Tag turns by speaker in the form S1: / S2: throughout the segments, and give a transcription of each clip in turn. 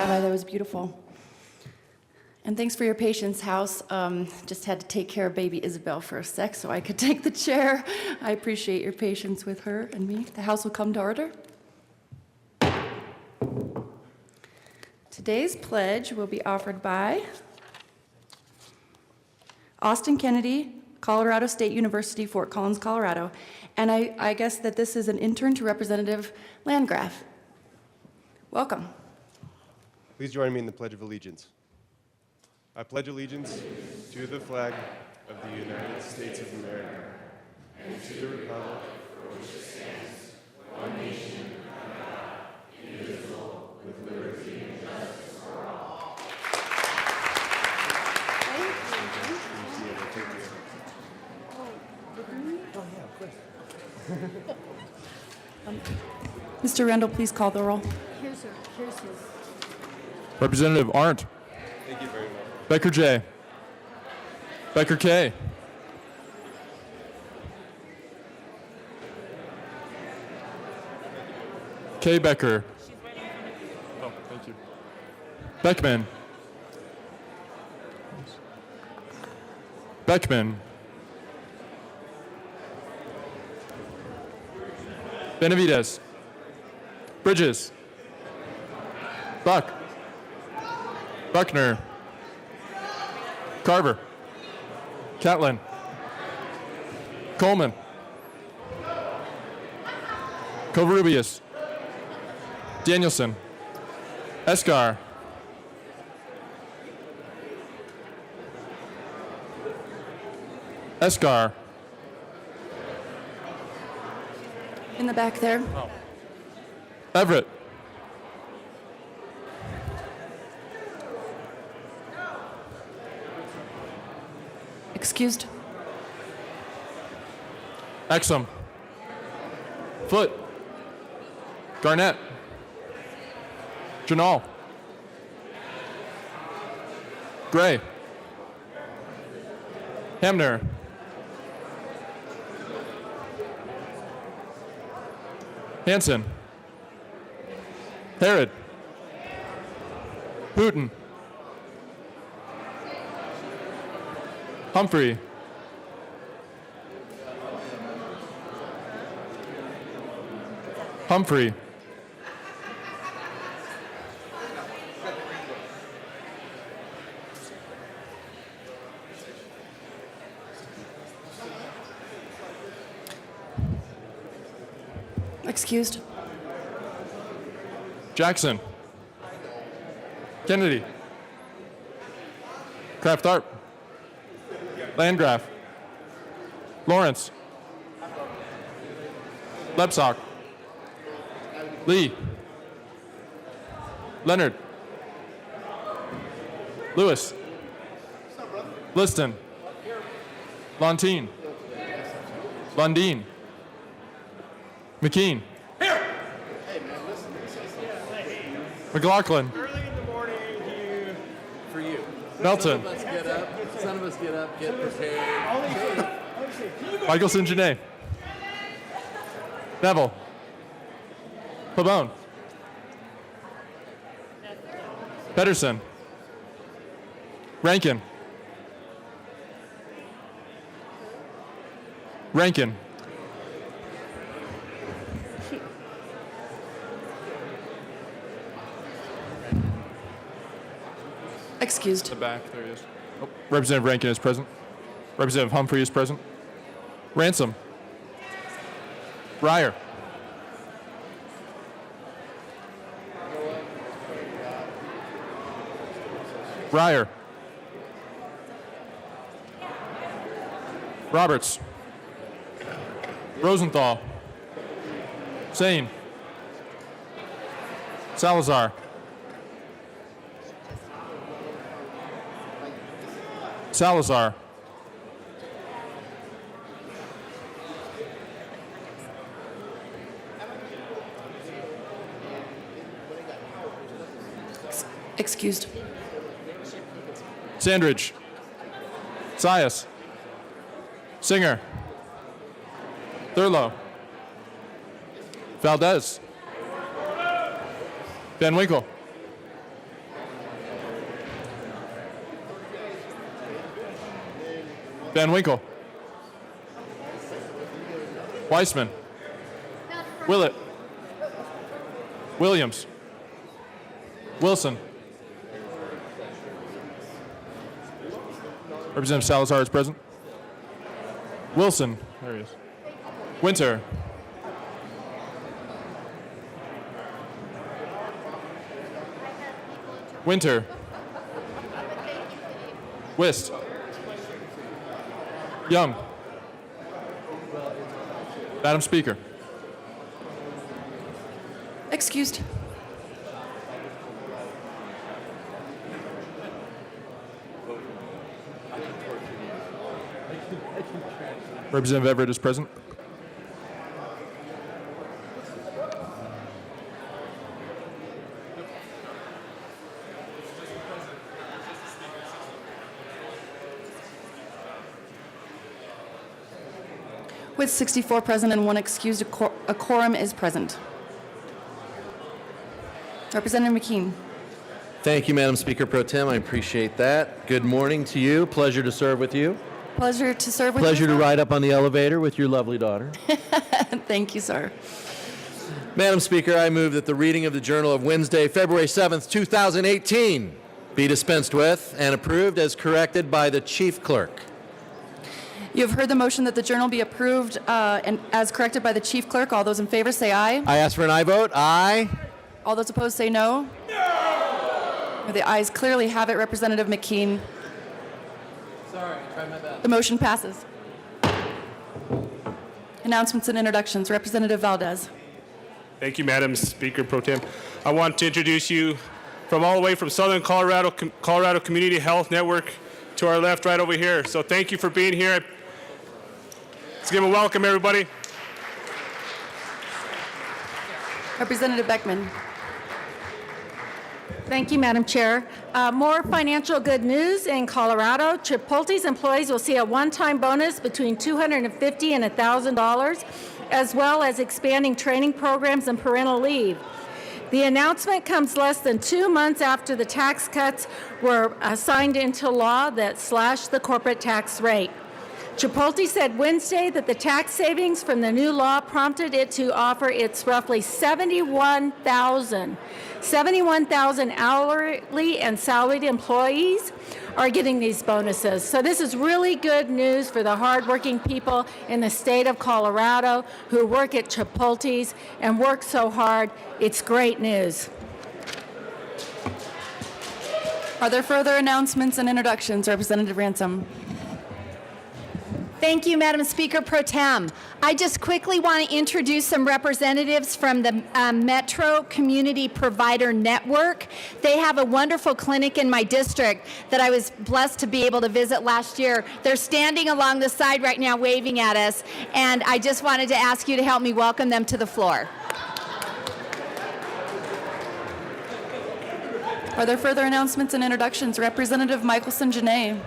S1: That was beautiful. And thanks for your patience, House. Just had to take care of baby Isabel for a sec so I could take the chair. I appreciate your patience with her and me. The House will come to order. Today's pledge will be offered by Austin Kennedy, Colorado State University, Fort Collins, Colorado. And I guess that this is an intern to Representative Landgraf. Welcome.
S2: Please join me in the Pledge of Allegiance. I pledge allegiance to the flag of the United States of America and to the republic for which it stands, one nation, under God, indivisible, with liberty and justice for all.
S1: Mr. Rendell, please call the roll.
S3: Here's his.
S4: Representative Arndt.
S2: Thank you very much.
S4: Becker J. Becker K. K. Becker. Oh, thank you. Beckman. Beckman. Benavides. Bridges. Buck. Buckner. Carver. Catlin. Coleman. Covarrubias. Danielson. Escar. Escar.
S1: In the back there.
S4: Everett.
S1: Excused.
S4: Exum. Foot. Garnett. Janal. Gray. Hamner. Hanson. Herod. Hooten. Humphrey. Humphrey.
S1: Excused.
S4: Jackson. Kennedy. Kraft Tharp. Landgraf. Lawrence. Lepsock. Lee. Leonard. Lewis. Liston. Lontine. Lundeen. McKean. McLaughlin.
S3: Early in the morning here for you.
S4: Melton.
S3: Some of us get up. Some of us get up, get prepared.
S4: Michelson Janae. Neville. Pabon. Pedersen. Rankin. Rankin.
S1: Excused.
S4: The back, there he is. Oh, Representative Rankin is present. Representative Humphrey is present. Ransom. Breyer. Breyer. Roberts. Rosenthal. Sane. Salazar. Salazar.
S1: Excused.
S4: Sandridge. Sias. Singer. Thurlow. Valdez. Van Winkle. Van Winkle. Weissman. Willett. Williams. Wilson. Representative Salazar is present. Wilson. There he is. Winter. Winter. Wist. Young. Madam Speaker.
S1: Excused.
S4: Representative Everett is present.
S1: With 64 present and 1 excused, a quorum is present. Representative McKean.
S3: Thank you, Madam Speaker Pro Tem. I appreciate that. Good morning to you. Pleasure to serve with you.
S1: Pleasure to serve with
S3: Pleasure
S1: you.
S3: to ride up on the elevator with your lovely daughter.
S1: Thank you, sir.
S3: Madam Speaker, I move that the reading of the Journal of Wednesday, February 7th, 2018 be dispensed with and approved as corrected by the Chief Clerk.
S1: You have heard the motion that the journal be approved and as corrected by the chief clerk. All those in favor say aye.
S3: I ask for an aye vote. Aye.
S1: All those opposed say no. No. The ayes clearly have it. Representative McKean.
S3: Sorry, I tried my best.
S1: The motion passes. Announcements and introductions. Representative Valdez.
S5: Thank you, Madam Speaker Pro Tem. I want to introduce you from all the way from Southern Colorado, Colorado Community Health Network to our left right over here. So thank you for being here. Let's give them a welcome, everybody.
S1: Representative Beckman.
S6: Thank you, Madam Chair. More financial good news in Colorado. Chipotle's employees will see a one-time bonus between $250 and $1,000, as well as expanding training programs and parental leave. The announcement comes less than 2 months after the tax cuts were signed into law that slashed the corporate tax rate. Chipotle said Wednesday that the tax savings from the new law prompted it to offer its roughly 71,000 hourly and salaried employees are getting these bonuses. So this is really good news for the hardworking people in the state of Colorado who work at Chipotle's and work so hard. It's great news.
S1: Are there further announcements and introductions? Representative Ransom.
S7: Thank you, Madam Speaker Pro Tem. I just quickly want to introduce some representatives from the Metro Community Provider Network. They have a wonderful clinic in my district that I was blessed to be able to visit last year. They're standing along the side right now waving at us, and I just wanted to ask you to help me welcome them to the floor.
S1: Are there further announcements and introductions? Representative Michelson Janae.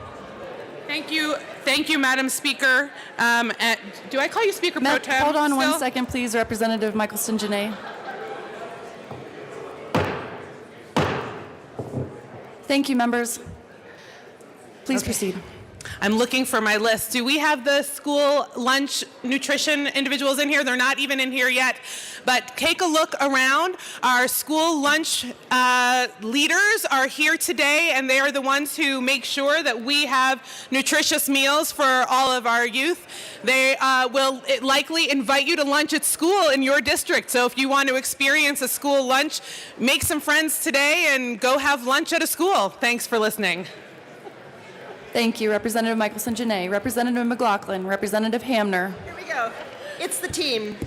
S8: Thank you, Madam Speaker. Do I call you Speaker Pro Tem?
S1: Hold on
S8: still?
S1: 1 second, please, Representative Michelson Janae. Thank you, members. Please proceed.
S8: I'm looking for my list. Do we have the school lunch nutrition individuals in here? They're not even in here yet. But take a look around. Our school lunch leaders are here today, and they are the ones who make sure that we have nutritious meals for all of our youth. They will likely invite you to lunch at school in your district. So if you want to experience a school lunch, make some friends today and go have lunch at a school. Thanks for listening.
S1: Thank you, Representative Michelson Janae. Representative McLaughlin, Representative Hamner.
S9: Here we go. It's the team.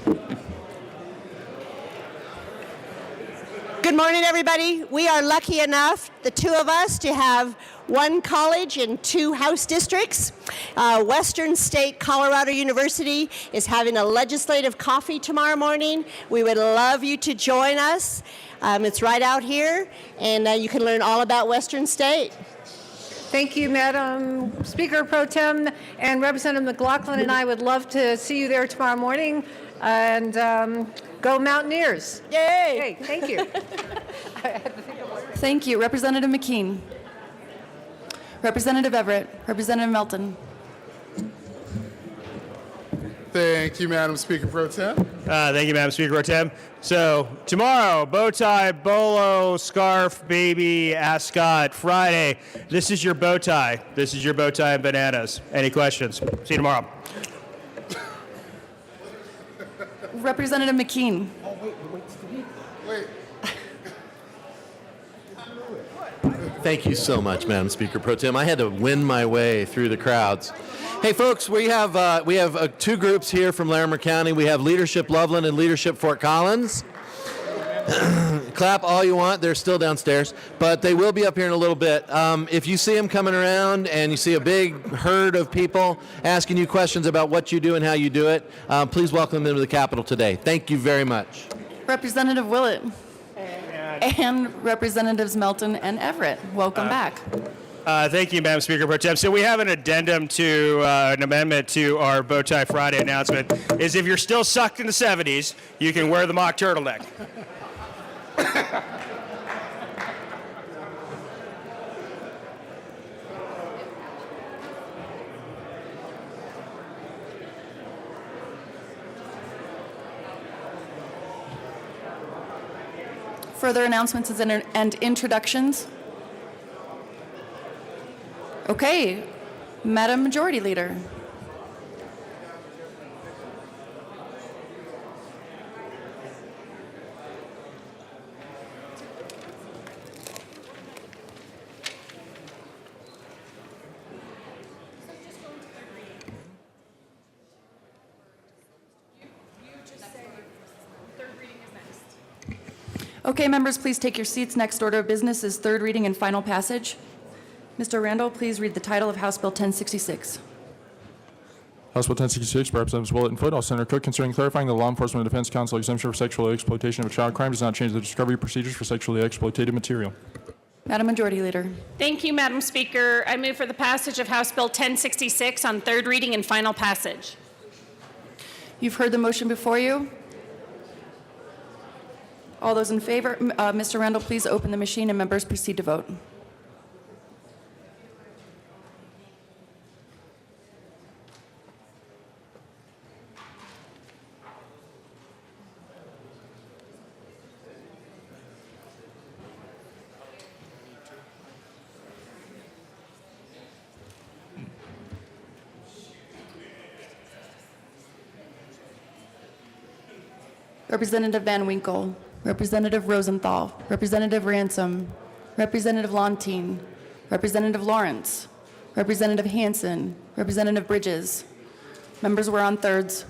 S9: Good morning, everybody. We are lucky enough, the two of us, to have one college and two House districts. Western State Colorado University is having a legislative coffee tomorrow morning. We would love you to join us. It's right out here, and you can learn all about Western State.
S6: Thank you, Madam Speaker Pro Tem, and Representative McLaughlin and I would love to see you there tomorrow morning, and go Mountaineers.
S9: Yay!
S6: Hey, thank you.
S1: Thank you, Representative McKean. Representative Everett, Representative Melton.
S10: Thank you, Madam Speaker Pro Tem.
S11: Thank you, Madam Speaker Pro Tem. So tomorrow, bow tie, bolo, scarf, baby, ascot. Friday, this is your bow tie. This is your bow tie and bananas. Any questions? See you tomorrow.
S1: Representative McKean.
S10: Wait.
S3: Thank you so much, Madam Speaker Pro Tem. I had to win my way through the crowds. Hey, folks, we have two groups here from Larimer County. We have Leadership Loveland and Leadership Fort Collins. Clap all you want. They're still downstairs, but they will be up here in a little bit. If you see them coming around and you see a big herd of people asking you questions about what you do and how you do it, please welcome them to the Capitol today. Thank you very much.
S1: Representative Willett. And Representatives Melton and Everett. Welcome back.
S11: Thank you, Madam Speaker Pro Tem. So we have an addendum to an amendment to our Bow Tie Friday announcement. Is if you're still sucked in the 70s, you can wear the mock turtleneck.
S1: Further announcements and introductions? Okay, Madam Majority Leader. Okay, members, please take your seats. Next order of business is third reading and final passage. Mr. Randall, please read the title of House Bill 1066.
S4: House Bill 1066 by Representatives Willett and Foot, Senator Cook, concerning clarifying the Law Enforcement and Defense Council exemption for sexual exploitation of a child crime does not change the discovery procedures for sexually exploitative material.
S1: Madam Majority Leader.
S12: Thank you, Madam Speaker. I move for the passage of House Bill 1066 on third reading and final passage.
S1: You've heard the motion before you. All those in favor, Mr. Randall, please open the machine and members proceed to vote. Representative Van Winkle, Representative Rosenthal, Representative Ransom, Representative Lontine, Representative Lawrence, Representative Hansen, Representative Bridges. Members were on thirds.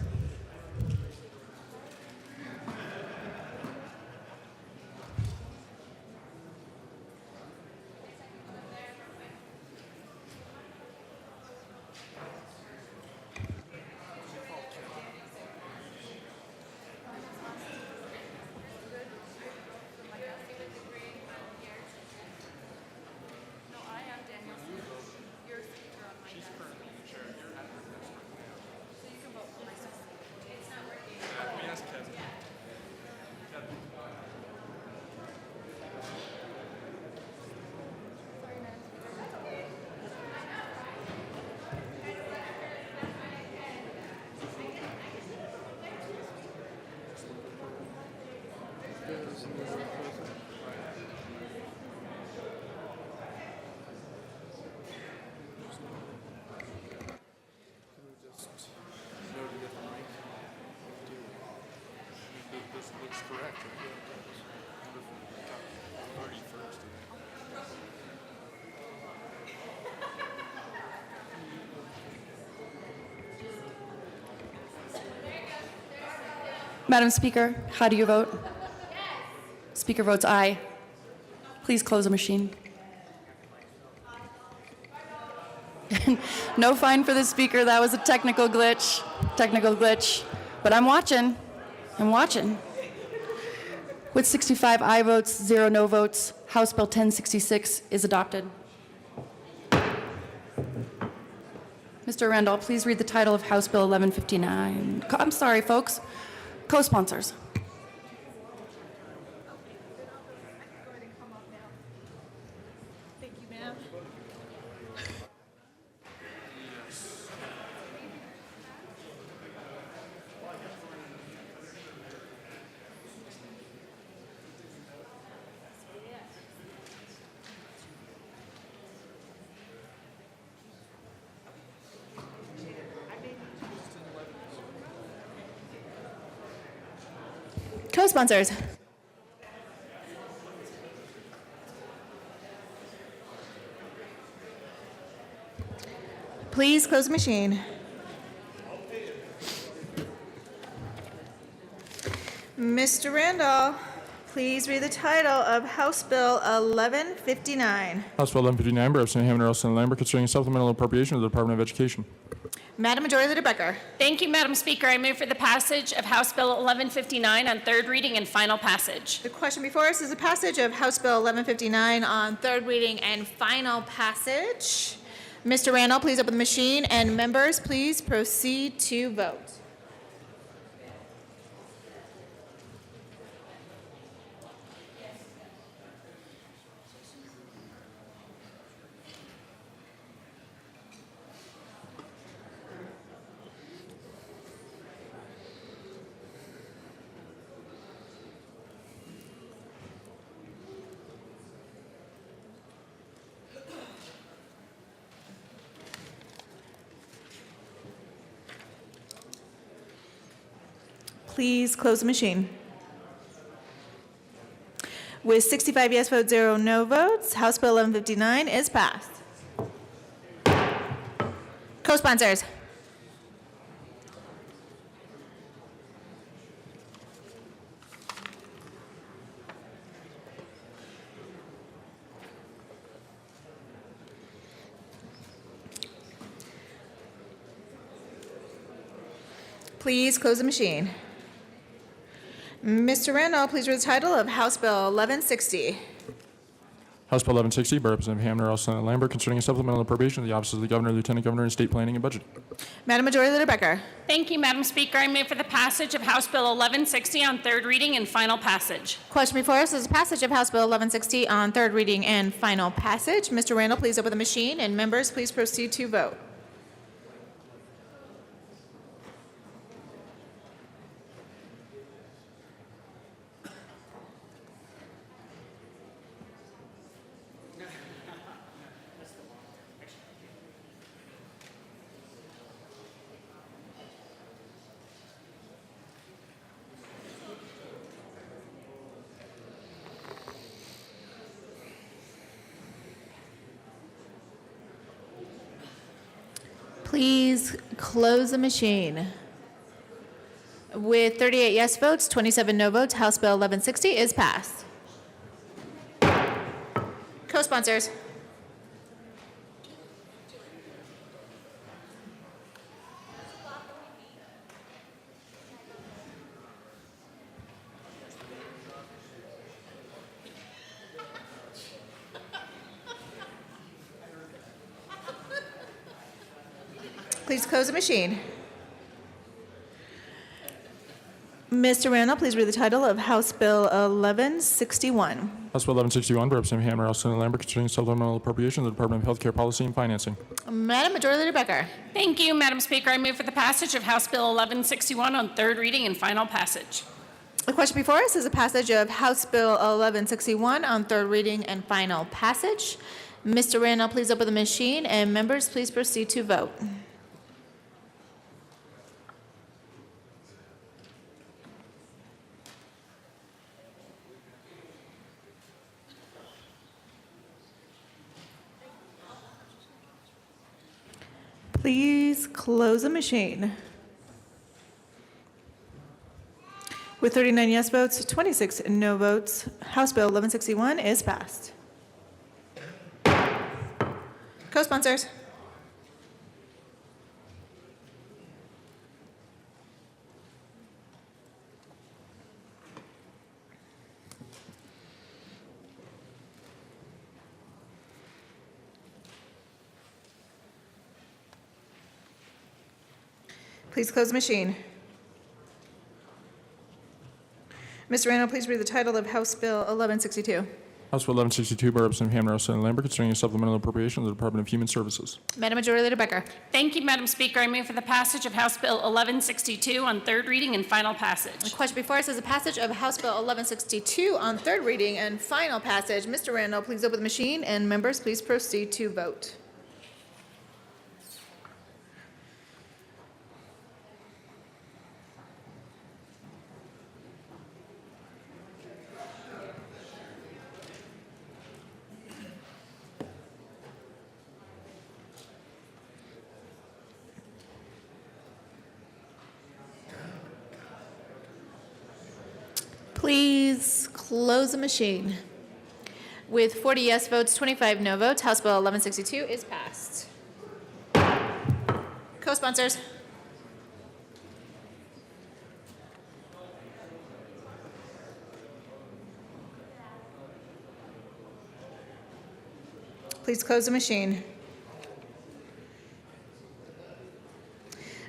S1: Madam Speaker, how do you vote? Speaker votes aye. Please close the machine. No fine for the speaker. That was a technical glitch. Technical glitch. But I'm watching. I'm watching. With 65 aye votes, 0 no votes, House Bill 1066 is adopted. Mr. Randall, please read the title of House Bill 1159. I'm sorry, folks. Co-sponsors.
S13: Thank you, ma'am.
S14: Co-sponsors. Please close the machine. Mr. Randall, please read the title of House Bill 1159.
S4: House Bill 1159 by Representative Hammond, Earlston, and Lambert, concerning a supplemental appropriation of the Department of Education.
S14: Madam Majority Leader Becker.
S12: Thank you, Madam Speaker. I move for the passage of House Bill 1159 on third reading and final passage.
S14: The question before us is the passage of House Bill 1159 on third reading and final passage. Mr. Randall, please open the machine, and members, please proceed to vote. Please close the machine. With 65 yes votes, 0 no votes, House Bill 1159 is passed. Co-sponsors. Please close the machine. Mr. Randall, please read the title of House Bill 1160.
S4: House Bill 1160 by Representative Hammond, Earlston, and Lambert, concerning a supplemental appropriation of the offices of the Governor, Lieutenant Governor, and State Planning and Budget.
S14: Madam Majority Leader Becker.
S12: Thank you, Madam Speaker. I move for the passage of House Bill 1160 on third reading and final passage.
S14: Question before us is the passage of House Bill 1160 on third reading and final passage. Mr. Randall, please open the machine, and members, please proceed to vote. Please close the machine. With 38 yes votes, 27 no votes, House Bill 1160 is passed. Co-sponsors. Please close the machine. Mr. Randall, please read the title of House Bill 1161.
S4: House Bill 1161 by Representative Hammer, House Senator Lambert, concerning supplemental appropriation of the Department of Healthcare Policy and Financing.
S14: Madam Majority Leader Becker.
S12: Thank you, Madam Speaker. I move for the passage of House Bill 1161 on third reading and final passage.
S14: The question before us is a passage of House Bill 1161 on third reading and final passage. Mr. Randall, please open the machine, and members, please proceed to vote. Please close the machine. With 39 yes votes, 26 no votes, House Bill 1161 is passed. Co-sponsors. Please close the machine. Mr. Randall, please read the title of House Bill 1162.
S4: House Bill 1162 by Representative Hammer, House Senator Lambert, concerning a supplemental appropriation of the Department of Human Services.
S14: Madam Majority Leader Becker.
S12: Thank you, Madam Speaker. I move for the passage of House Bill 1162 on third reading and final passage.
S14: The question before us is a passage of House Bill 1162 on third reading and final passage. Mr. Randall, please open the machine, and members, please proceed to vote. Please close the machine. With 40 yes votes, 25 no votes, House Bill 1162 is passed. Co-sponsors. Please close the machine.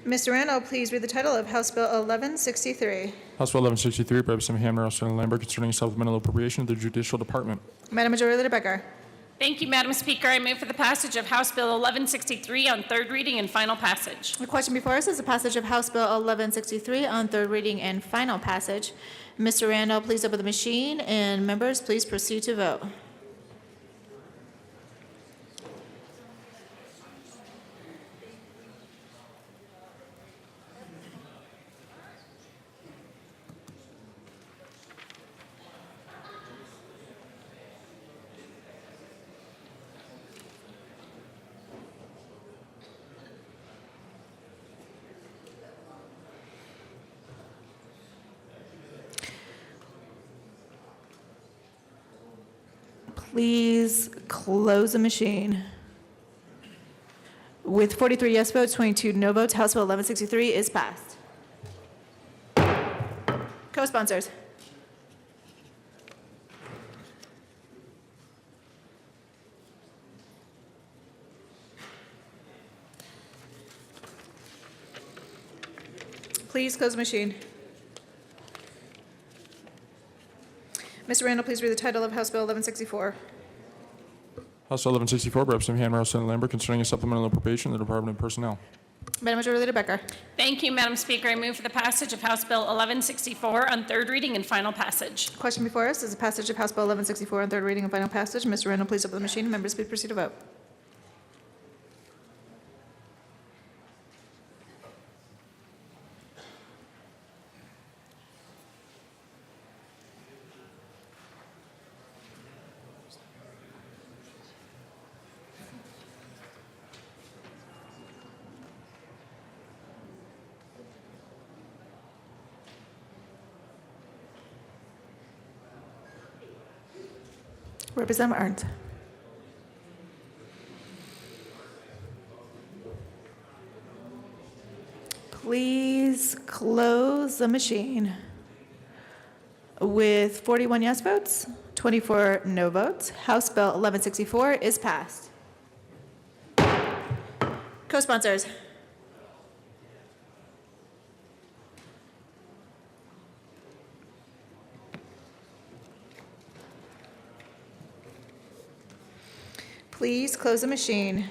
S14: Mr. Randall, please read the title of House Bill 1163.
S4: House Bill 1163 by Representative Hammer, House Senator Lambert, concerning a supplemental appropriation of the Judicial Department.
S14: Madam Majority Leader Becker.
S12: Thank you, Madam Speaker. I move for the passage of House Bill 1163 on third reading and final passage.
S14: The question before us is the passage of House Bill 1163 on third reading and final passage. Mr. Randall, please open the machine, and members, please proceed to vote. Please close the machine. With 43 yes votes, 22 no votes, House Bill 1163 is passed. Co-sponsors. Please close the machine. Mr. Randall, please read the title of House Bill 1164.
S4: House Bill 1164 by Representative Hammer, House Senator Lambert, concerning a supplemental appropriation of the Department of Personnel.
S14: Madam Majority Leader Becker.
S12: Thank you, Madam Speaker. I move for the passage of House Bill 1164 on third reading and final passage.
S14: The question before us is the passage of House Bill 1164 on third reading and final passage. Mr. Randall, please open the machine. Members, please proceed to vote. Representative Ernst. Please close the machine. With 41 yes votes, 24 no votes, House Bill 1164 is passed. Co-sponsors. Please close the machine.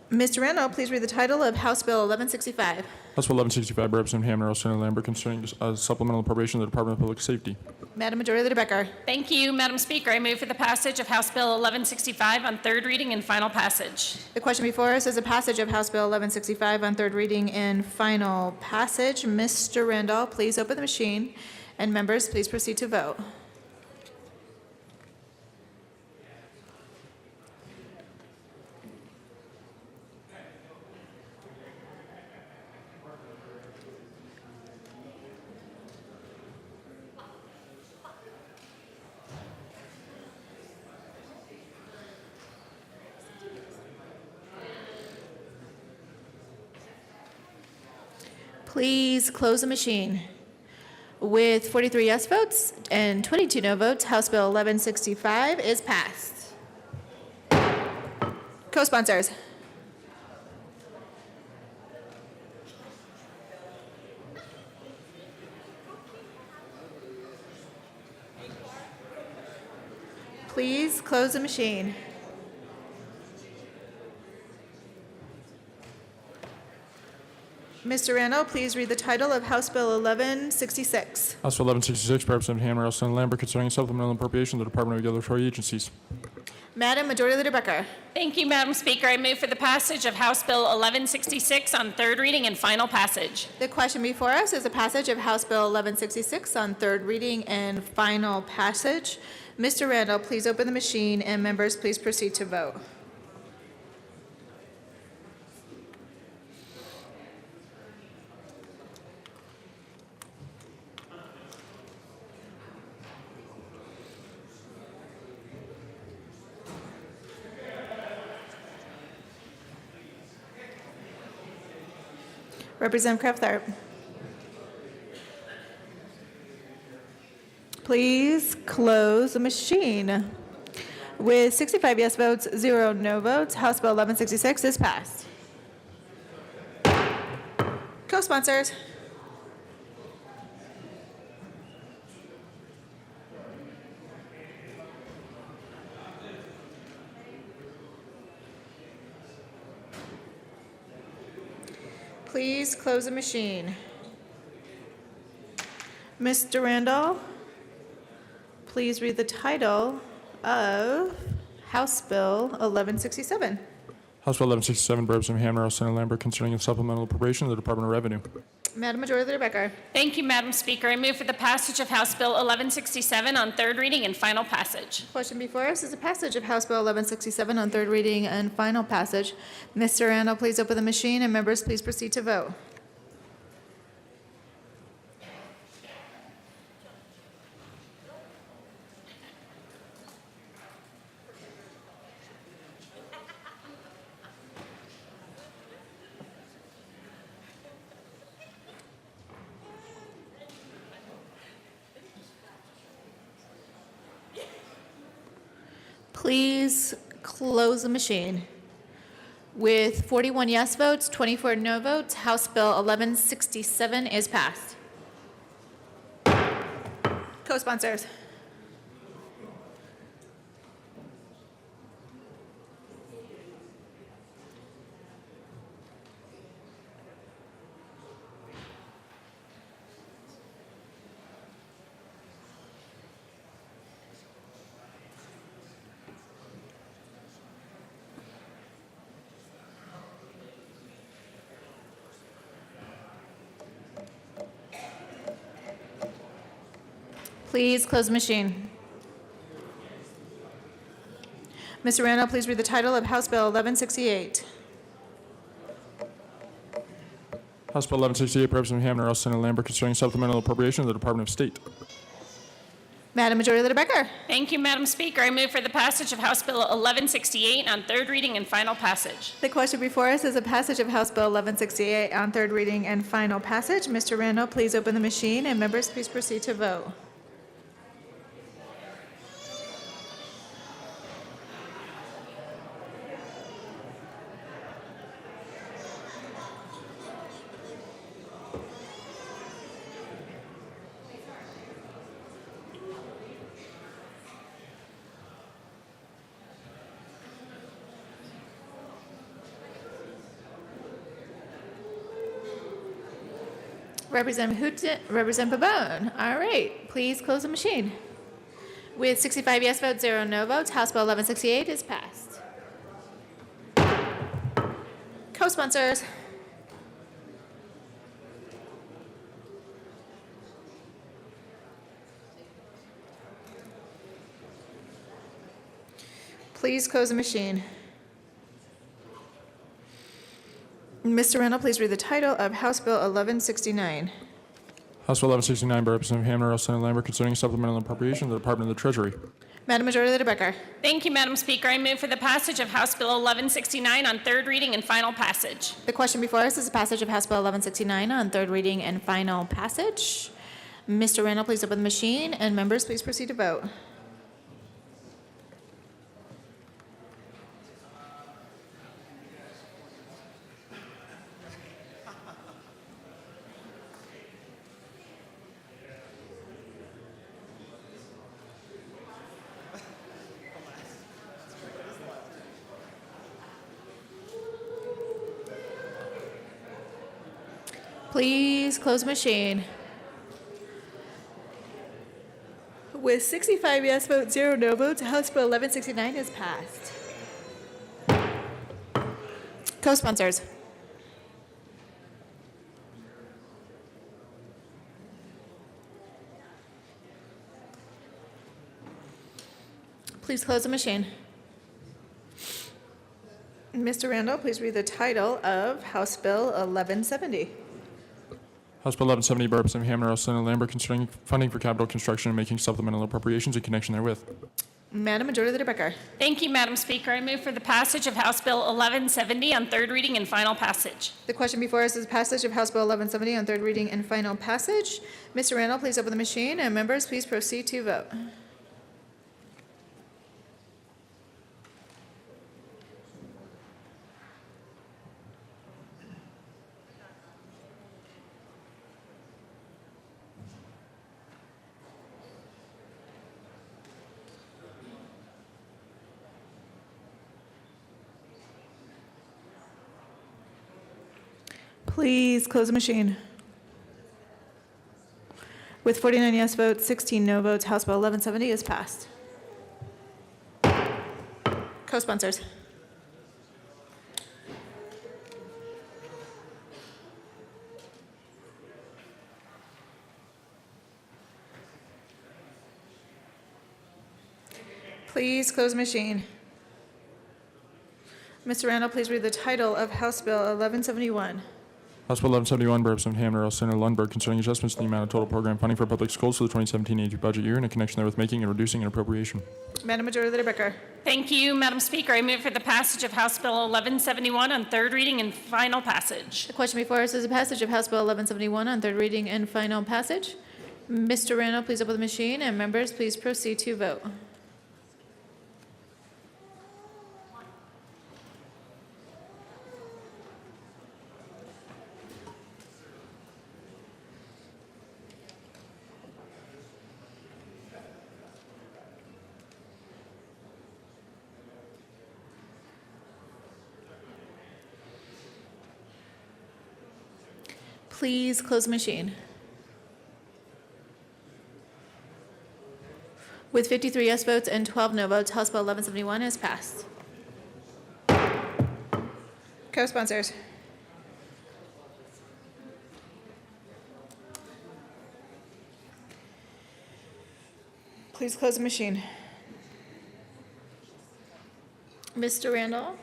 S14: Mr. Randall, please read the title of House Bill 1165.
S4: House Bill 1165 by Representative Hamner, Senator Lambert, concerning supplemental appropriation of the Department of Public Safety.
S14: Madam Majority Leader Becker.
S12: Thank you, Madam Speaker. I move for the passage of House Bill 1165 on third reading and final passage.
S14: The question before us is the passage of House Bill 1165 on third reading and final passage. Mr. Randall, please open the machine, and members, please proceed to vote. Please close the machine. With 43 yes votes and 22 no votes, House Bill 1165 is passed. Co-sponsors. Please close the machine. Mr. Randall, please read the title of House Bill 1166.
S4: House Bill 1166 by Representative Hamner, Senator Lambert, concerning supplemental appropriation of the Department of Regulatory Agencies.
S14: Madam Majority Leader Becker.
S12: Thank you, Madam Speaker. I move for the passage of House Bill 1166 on third reading and final passage.
S14: The question before us is the passage of House Bill 1166 on third reading and final passage. Mr. Randall, please open the machine, and members, please proceed to vote. Representative Kraft-Tharp. Please close the machine. With 65 yes votes, 0 no votes, House Bill 1166 is passed. Co-sponsors. Please close the machine. Mr. Randall, please read the title of House Bill 1167.
S4: House Bill 1167 by Representative Hamner, Senator Lambert, concerning a supplemental appropriation of the Department of Revenue.
S14: Madam Majority Leader Becker.
S12: Thank you, Madam Speaker. I move for the passage of House Bill 1167 on third reading and final passage.
S14: Question before us is the passage of House Bill 1167 on third reading and final passage. Mr. Randall, please open the machine, and members, please proceed to vote. Please close the machine. With 41 yes votes, 24 no votes, House Bill 1167 is passed. Co-sponsors. Please close the machine. Mr. Randall, please read the title of House Bill 1168.
S4: House House Bill 1168 by Representative Hamner, also Senator Lambert, concerning supplemental appropriation of the Department of State.
S14: Madam Majority Leader Becker.
S12: Thank you, Madam Speaker. I move for the passage of House Bill 1168 on third reading and final passage.
S14: The question before us is a passage of House Bill 1168 on third reading and final passage. Mr. Randall, please open the machine, and members, please proceed to vote. Representative Pabon. All right, please close the machine. With 65 yes votes, 0 no votes, House Bill 1168 is passed. Co-sponsors. Please close the machine. Mr. Randall, please read the title of House Bill 1169.
S4: House Bill 1169 by Representative Hamner, also Senator Lambert, concerning supplemental appropriation of the Department of the Treasury.
S14: Madam Majority Leader Becker.
S12: Thank you, Madam Speaker. I move for the passage of House Bill 1169 on third reading and final passage.
S14: The question before us is the passage of House Bill 1169 on third reading and final passage. Mr. Randall, please open the machine, and members, please proceed to vote. Please close machine. With 65 yes votes, 0 no votes, House Bill 1169 is passed. Co-sponsors. Please close the machine. Mr. Randall, please read the title of House Bill 1170.
S4: House Bill 1170 by Representative Hamner, also Senator Lambert, concerning funding for capital construction and making supplemental appropriations in connection therewith.
S14: Madam Majority Leader Becker.
S12: Thank you, Madam Speaker. I move for the passage of House Bill 1170 on third reading and final passage.
S14: The question before us is passage of House Bill 1170 on third reading and final passage. Mr. Randall, please open the machine, and members, please proceed to vote. Please close the machine. With 49 yes votes, 16 no votes, House Bill 1170 is passed. Co-sponsors. Please close the machine. Mr. Randall, please read the title of House Bill 1171.
S4: House Bill 1171 by Representative Hamner, also Senator Lundberg, concerning adjustments to the amount of total program funding for public schools for the 2017-18 budget year and in connection therewith making and reducing an appropriation.
S14: Madam Majority Leader Becker.
S12: Thank you, Madam Speaker. I move for the passage of House Bill 1171 on third reading and final passage.
S14: The question before us is the passage of House Bill 1171 on third reading and final passage. Mr. Randall, please open the machine, and members, please proceed to vote. Please close the machine. With 53 yes votes and 12 no votes, House Bill 1171 is passed. Co-sponsors. Please close the machine. Mr. Randall,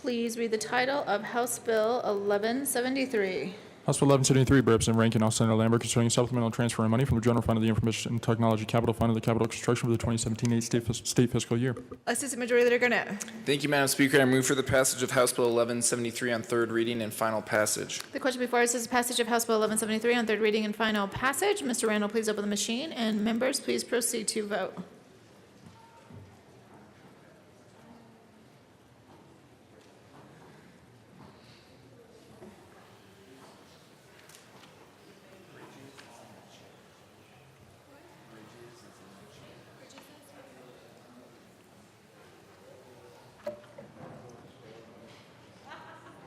S14: please read the title of House Bill 1173.
S4: House Bill 1173 by Representative Rankin, House Senator Lambert, concerning supplemental transfer of money from the general fund of the Information Technology Capital Fund of the Capital Construction for the 2017 state fiscal year.
S14: Assistant Majority Leader Garnett.
S15: Thank you, Madam Speaker. I move for the passage of House Bill 1173 on third reading and final passage.
S14: The question before us is passage of House Bill 1173 on third reading and final passage. Mr. Randall, please open the machine, and members, please proceed to vote.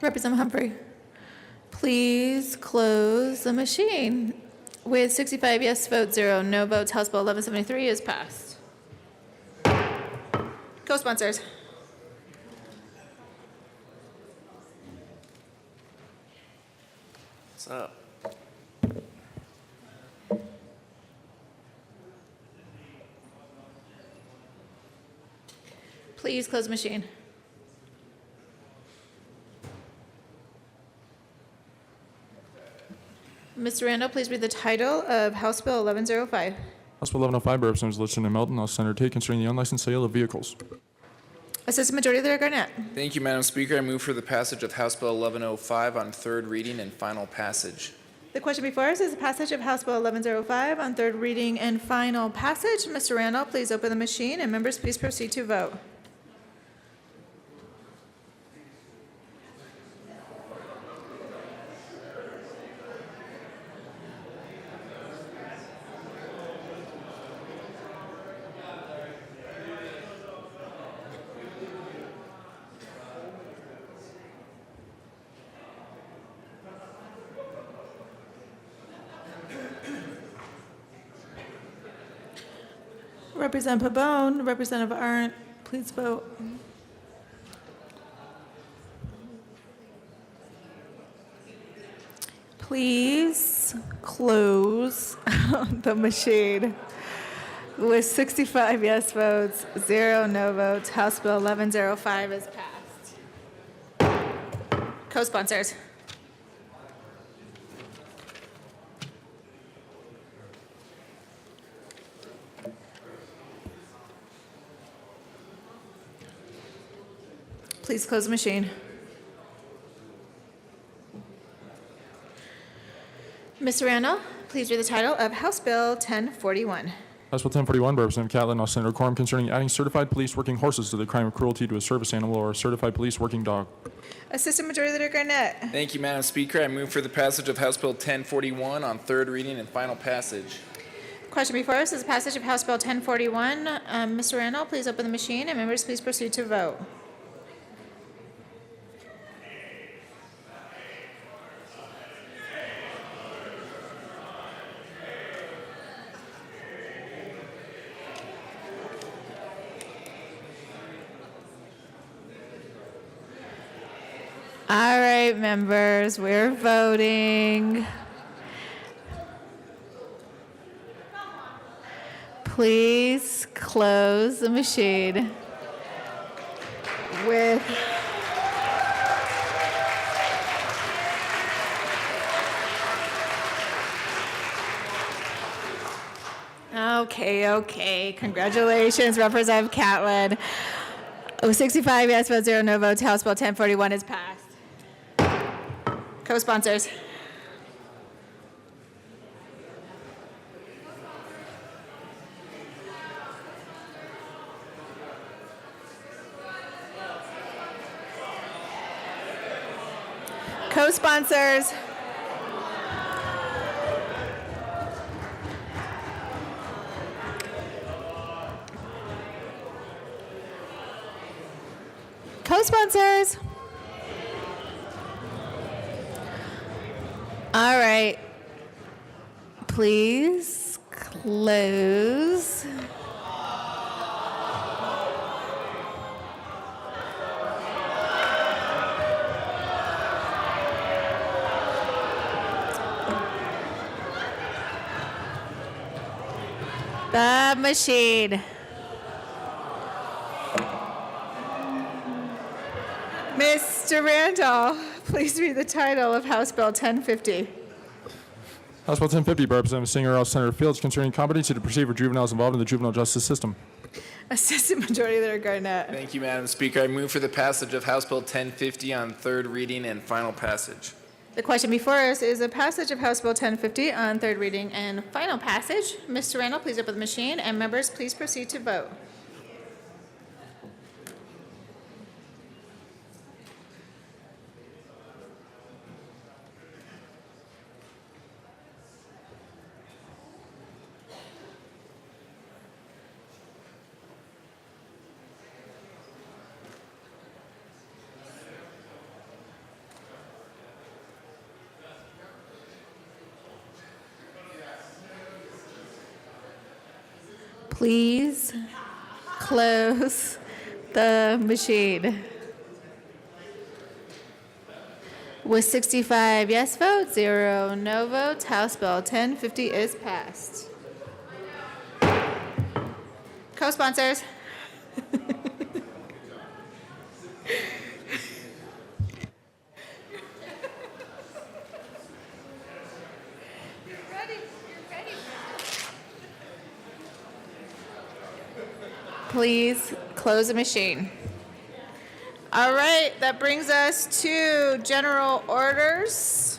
S14: Representative Humphrey, please close the machine. With 65 yes votes, 0 no votes, House Bill 1173 is passed. Co-sponsors.
S15: What's up?
S14: Please close the machine. Mr. Randall, please read the title of House Bill 1105.
S4: House Bill 1105 by Representatives Litchfield and Melton, House Senator Tate, concerning the unlicensed sale of vehicles.
S14: Assistant Majority Leader Garnett.
S15: Thank you, Madam Speaker. I move for the passage of House Bill 1105 on third reading and final passage.
S14: The question before us is the passage of House Bill 1105 on third reading and final passage. Mr. Randall, please open the machine, and members, please proceed to vote. Representative Pabon, Representative Arndt, please vote. Please close the machine. With 65 yes votes, 0 no votes, House Bill 1105 is passed. Co-sponsors. Please close the machine. Mr. Randall, please read the title of House Bill 1041.
S4: House Bill 1041 by Representative Catlin, House Senator Quorum, concerning adding certified police working horses to the crime of cruelty to a service animal or a certified police working dog.
S14: Assistant Majority Leader Garnett.
S15: Thank you, Madam Speaker. I move for the passage of House Bill 1041 on third reading and final passage.
S14: Question before us is the passage of House Bill 1041. Mr. Randall, please open the machine, and members, please proceed to vote. All right, members, we're voting. Please close the machine. With Okay. Congratulations, Representative Catlin. 65 yes votes, 0 no votes. House Bill 1041 is passed. Co-sponsors. Co-sponsors. Co-sponsors. All right. Please close. The machine. Mr. Randall, please read the title of House Bill 1050.
S4: House Bill 1050 by Representative Singer, House Senator Fields, concerning competency to proceed for juveniles involved in the juvenile justice system.
S14: Assistant Majority Leader Garnett.
S15: Thank you, Madam Speaker. I move for the passage of House Bill 1050 on third reading and final passage.
S14: The question before us is the passage of House Bill 1050 on third reading and final passage. Mr. Randall, please open the machine, and members, please proceed to vote. Please close the machine. With 65 yes votes, 0 no votes, House Bill 1050 is passed. Co-sponsors. Please close the machine. All right, that brings us to general orders.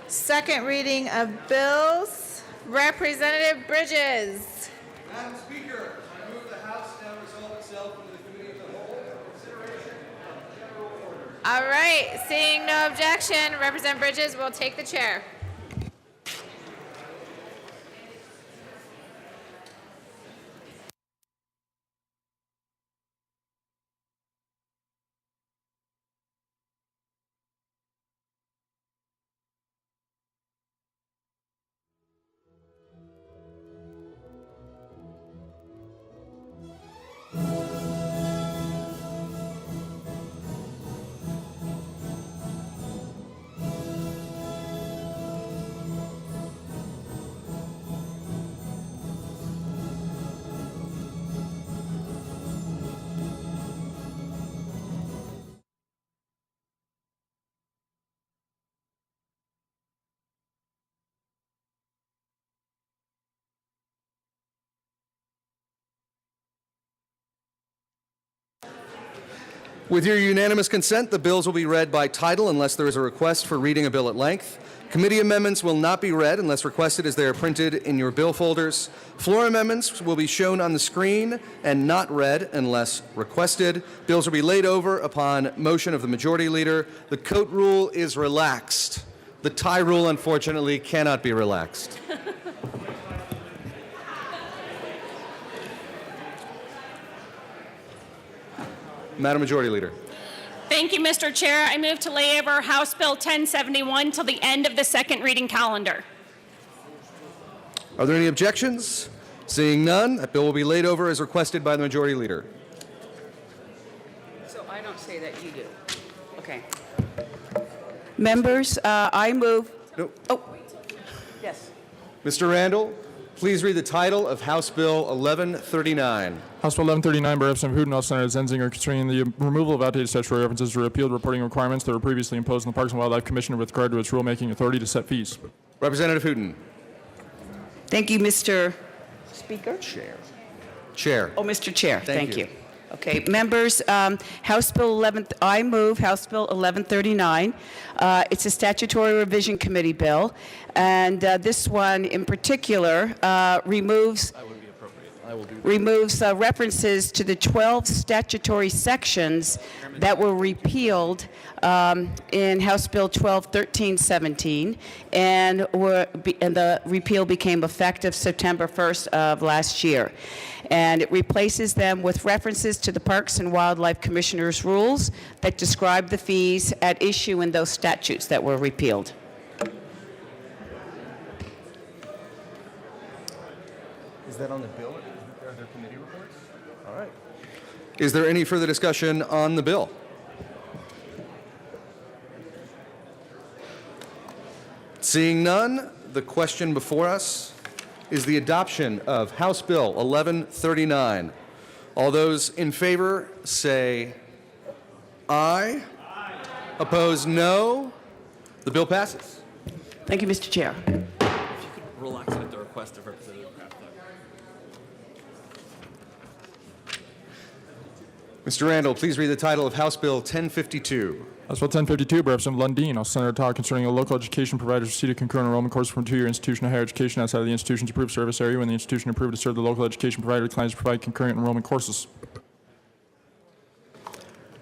S14: Second reading of bills. Representative Bridges.
S16: Madam Speaker, I move the House now resolve itself into the committee of the whole for consideration of general orders.
S14: All right, seeing no objection, Representative Bridges will take the chair.
S16: With your unanimous consent, the bills will be read by title unless there is a request for reading a bill at length. Committee amendments will not be read unless requested as they are printed in your bill folders. Floor amendments will be shown on the screen and not read unless requested. Bills will be laid over upon motion of the Majority Leader. The coat rule is relaxed. The tie rule, unfortunately, cannot be relaxed. Madam Majority Leader.
S12: Thank you, Mr. Chair. I move to lay over House Bill 1071 till the end of the second reading calendar.
S16: Are there any objections? Seeing none, that bill will be laid over as requested by the Majority Leader.
S17: So I don't say that, you do. Okay. Members, I move.
S16: No.
S17: Oh, yes.
S16: Mr. Randall, please read the title of House Bill 1139.
S4: House Bill 1139 by Representative Huden, House Senator Zenzinger, concerning the removal of outdated statutory references to repealed reporting requirements that were previously imposed on the Parks and Wildlife Commission with regard to its rulemaking authority to set fees.
S16: Representative Huden.
S17: Thank you, Mr. Speaker.
S16: Chair.
S17: Oh, Mr. Chair, thank
S16: you.
S17: you. Okay, members, House Bill 11, I move House Bill 1139. It's a statutory revision committee bill, and this one in particular removes references to the 12 statutory sections that were repealed in House Bill 1213-17, and the repeal became effective September 1st of last year. And it replaces them with references to the Parks and Wildlife Commissioner's rules that describe the fees at issue in those statutes that were repealed.
S16: Is that on the bill? Are there committee reports? All right. Is there any further discussion on the bill? Seeing none, the question before us is the adoption of House Bill 1139. All those in favor say aye. Aye. Opposed, no. The bill passes.
S17: Thank you, Mr. Chair.
S18: Relax at the request of Representative Kraft.
S16: Mr. Randall, please read the title of House Bill 1052.
S4: House Bill 1052 by Representative Lundin, House Senator Todd, concerning a local education provider's receipt of concurrent enrollment course from a two-year institution of higher education outside of the institution's approved service area when the institution approved to serve the local education provider declines to provide concurrent enrollment courses.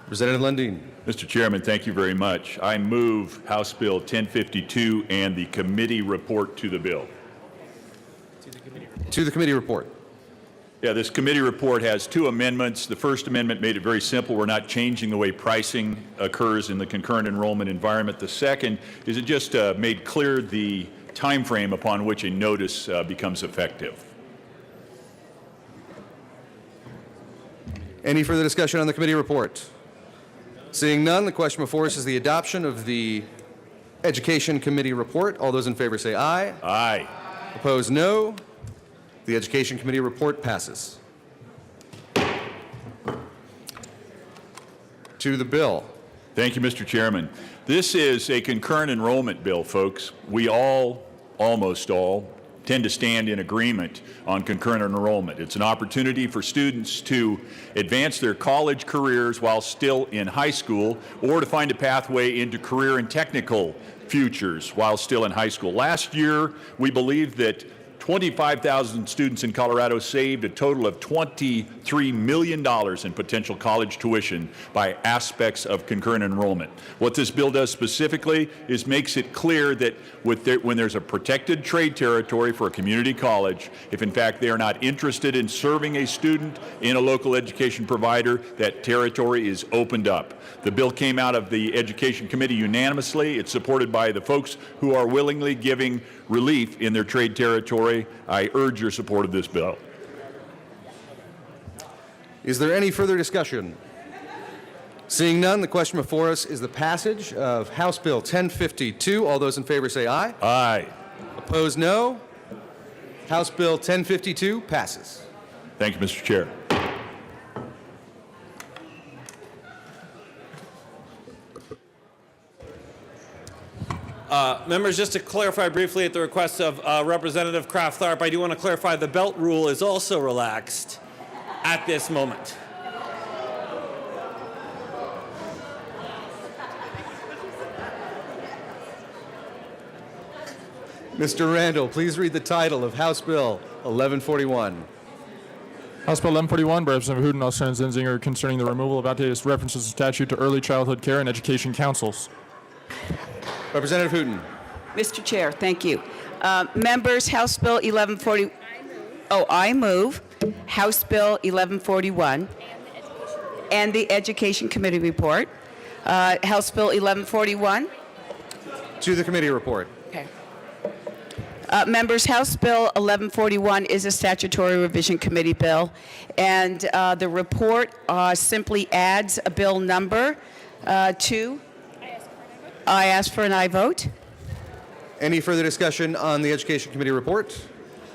S16: Representative Lundin.
S19: Mr. Chairman, thank you very much. I move House Bill 1052 and the committee report to the bill.
S16: To the committee report.
S19: Yeah, this committee report has two amendments. The first amendment made it very simple. We're not changing the way pricing occurs in the concurrent enrollment environment. The second is it just made clear the time frame upon which a notice becomes effective.
S16: Any further discussion on the committee report? Seeing none, the question before us is the adoption of the Education Committee report. All those in favor say aye.
S19: Aye.
S16: Opposed, no. The Education Committee report passes. To the bill.
S19: Thank you, Mr. Chairman. This is a concurrent enrollment bill, folks. We all, almost all, tend to stand in agreement on concurrent enrollment. It's an opportunity for students to advance their college careers while still in high school, or to find a pathway into career and technical futures while still in high school. Last year, we believed that 25,000 students in Colorado saved a total of $23 million in potential college tuition by aspects of concurrent enrollment. What this bill does specifically is makes it clear that when there's a protected trade territory for a community college, if in fact they are not interested in serving a student in a local education provider, that territory is opened up. The bill came out of the Education Committee unanimously. It's supported by the folks who are willingly giving relief in their trade territory. I urge your support of this bill.
S16: Is there any further discussion? Seeing none, the question before us is the passage of House Bill 1052. All those in favor say aye.
S19: Aye.
S16: Opposed, no. House Bill 1052 passes.
S19: Thank you, Mr. Chair.
S18: Members, just to clarify briefly at the request of Representative Kraft-Tharp, I do want to clarify the belt rule is also relaxed at this moment.
S16: Mr. Randall, please read the title of House Bill 1141.
S4: House Bill 1141 by Representative Hooten, House Senator Zinzinger, concerning the removal of outdated references to statute to early childhood care and education councils.
S16: Representative Hooten.
S17: Mr. Chair, thank you. Members, House Bill 1140. I move House Bill 1141 and the Education Committee report. House Bill 1141.
S16: To the committee report.
S17: Okay. Members, House Bill 1141 is a statutory revision committee bill, and the report simply adds a bill number to. I ask for an aye vote.
S16: Any further discussion on the Education Committee report?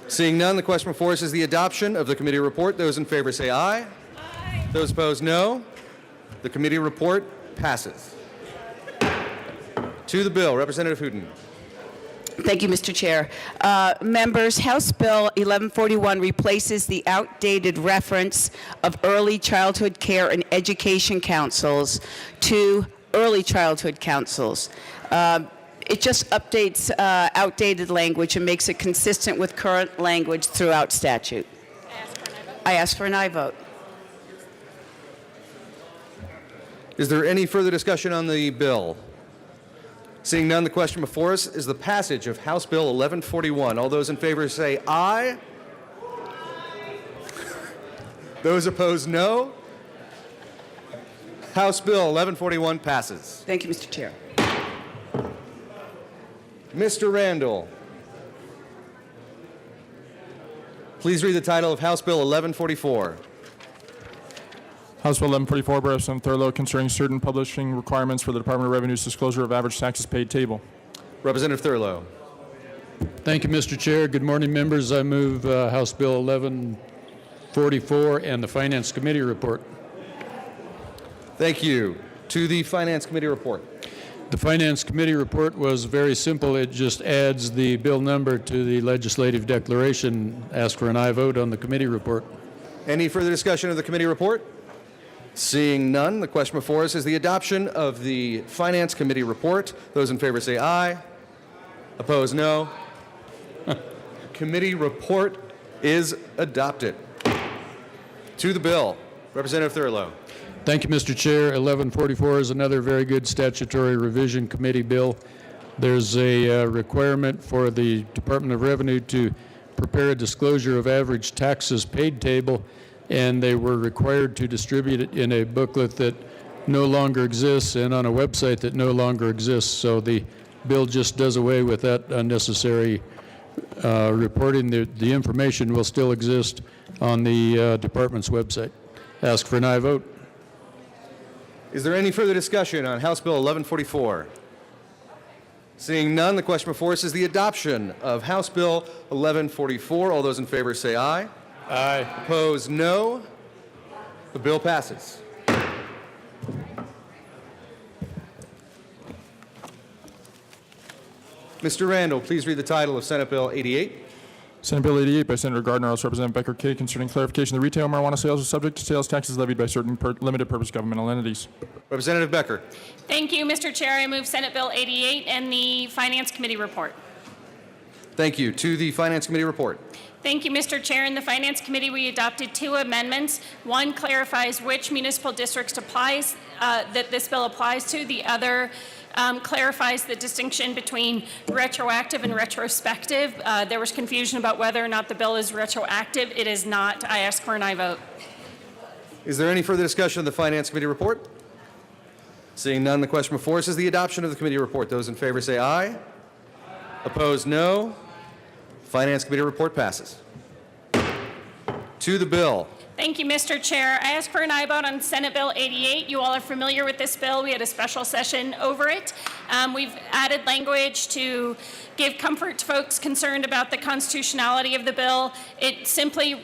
S16: Seeing none, the question before us is the adoption of the committee report. Those in favor say aye. Aye. Those opposed, no. The committee report passes. To the bill, Representative Hooten.
S17: Thank you, Mr. Chair. Members, House Bill 1141 replaces the outdated reference of early childhood care and education councils to early childhood councils. It just updates outdated language and makes it consistent with current language throughout statute. I ask for an aye vote.
S16: Is there any further discussion on the bill? Seeing none, the question before us is the passage of House Bill 1141. All those in favor say aye. Those opposed, no. House Bill 1141 passes.
S17: Thank you, Mr. Chair.
S16: Mr. Randall, please read the title of House Bill 1144.
S4: House Bill 1144 by Representative Thurlow, concerning certain publishing requirements for the Department of Revenue's disclosure of average taxes paid table.
S16: Representative Thurlow.
S20: Thank you, Mr. Chair. Good morning, members. I move House Bill 1144 and the Finance Committee report.
S16: Thank you. To the Finance Committee report.
S20: The Finance Committee report was very simple. It just adds the bill number to the legislative declaration. Ask for an aye vote on the committee report.
S16: Any further discussion of the committee report? Seeing none, the question before us is the adoption of the Finance Committee report. Those in favor say aye. Opposed, no. Committee report is adopted. To the bill, Representative Thurlow.
S20: Thank you, Mr. Chair. 1144 is another very good statutory revision committee bill. There's a requirement for the Department of Revenue to prepare a disclosure of average taxes paid table, and they were required to distribute it in a booklet that no longer exists and on a website that no longer exists. So the bill just does away with that unnecessary reporting. The information will still exist on the department's website. Ask for an aye vote.
S16: Is there any further discussion on House Bill 1144? Seeing none, the question before us is the adoption of House Bill 1144. All those in favor say aye.
S20: Aye.
S16: Opposed, no. The bill passes. Mr. Randall, please read the title of Senate Bill 88.
S4: Senate Bill 88 by Senator Gardner, House Representative Becker K, concerning clarification that retail marijuana sales are subject to sales taxes levied by certain limited purpose governmental entities.
S16: Representative Becker.
S12: Thank you, Mr. Chair. I move Senate Bill 88 and the Finance Committee report.
S16: Thank you. To the Finance Committee report.
S12: Thank you, Mr. Chair. In the Finance Committee, we adopted 2 amendments. One clarifies which municipal districts applies, that this bill applies to. The other clarifies the distinction between retroactive and retrospective. There was confusion about whether or not the bill is retroactive. It is not. I ask for an aye vote.
S16: Is there any further discussion of the Finance Committee report? Seeing none, the question before us is the adoption of the committee report. Those in favor say aye. Opposed, no. Finance Committee report passes. To the bill.
S12: Thank you, Mr. Chair. I ask for an aye vote on Senate Bill 88. You all are familiar with this bill. We had a special session over it. We've added language to give comfort to folks concerned about the constitutionality of the bill. It simply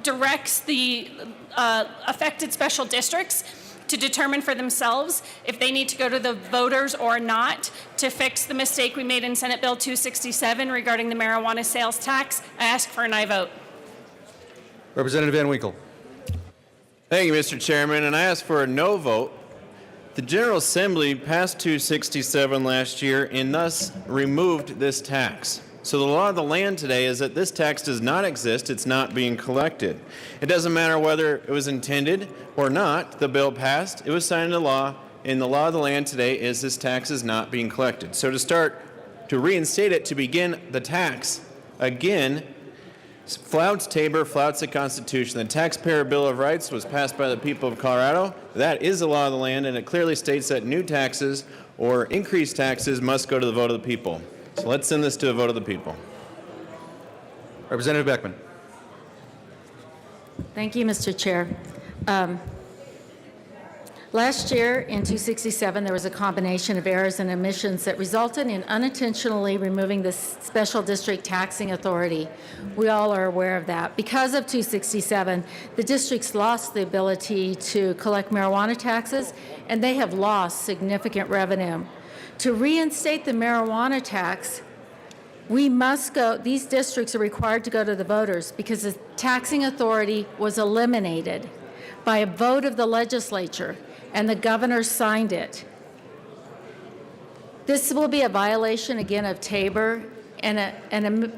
S12: directs the affected special districts to determine for themselves if they need to go to the voters or not to fix the mistake we made in Senate Bill 267 regarding the marijuana sales tax. I ask for an aye vote.
S16: Representative Van Winkle.
S21: Thank you, Mr. Chairman, and I ask for a no vote. The General Assembly passed 267 last year and thus removed this tax. So the law of the land today is that this tax does not exist. It's not being collected. It doesn't matter whether it was intended or not. The bill passed. It was signed into law. And the law of the land today is this tax is not being collected. So to reinstate it, to begin the tax again, flouts Tabor, flouts the Constitution. The Taxpayer Bill of Rights was passed by the people of Colorado. That is the law of the land, and it clearly states that new taxes or increased taxes must go to the vote of the people. So let's send this to a vote of the people.
S16: Representative Beckman.
S6: Thank you, Mr. Chair. Last year, in 267, there was a combination of errors and omissions that resulted in unintentionally removing the Special District Taxing Authority. We all are aware of that. Because of 267, the districts lost the ability to collect marijuana taxes, and they have lost significant revenue. To reinstate the marijuana tax, these districts are required to go to the voters because the taxing authority was eliminated by a vote of the legislature, and the governor signed it. This will be a violation again of Tabor and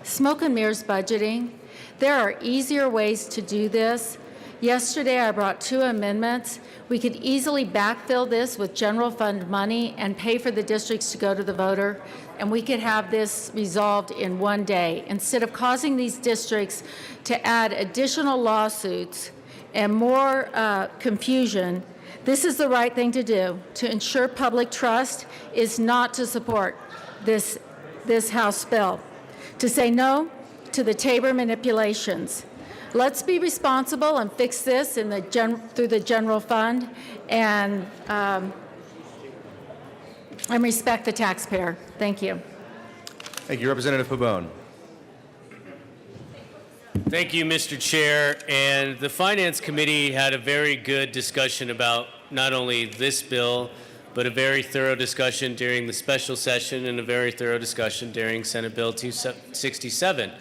S6: smoke and mirrors budgeting. There are easier ways to do this. Yesterday, I brought 2 amendments. We could easily backfill this with general fund money and pay for the districts to go to the voter, and we could have this resolved in one day instead of causing these districts to add additional lawsuits and more confusion. This is the right thing to do. To ensure public trust is not to support this House bill. To say no to the Tabor manipulations. Let's be responsible and fix this through the general fund and respect the taxpayer. Thank you.
S16: Thank you, Representative Pabon.
S22: Thank you, Mr. Chair. And the Finance Committee had a very good discussion about not only this bill, but a very thorough discussion during the special session and a very thorough discussion during Senate Bill 267.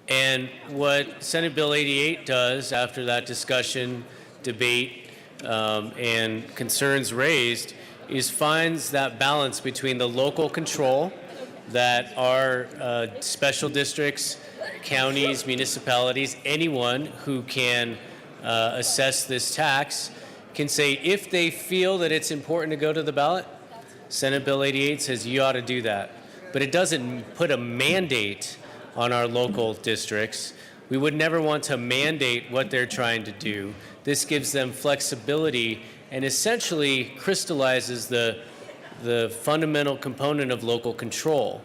S22: And what Senate Bill 88 does after that discussion, debate, and concerns raised is finds that balance between the local control that our special districts, counties, municipalities, anyone who can assess this tax can say if they feel that it's important to go to the ballot. Senate Bill 88 says you ought to do that. But it doesn't put a mandate on our local districts. We would never want to mandate what they're trying to do. This gives them flexibility and essentially crystallizes the fundamental component of local control.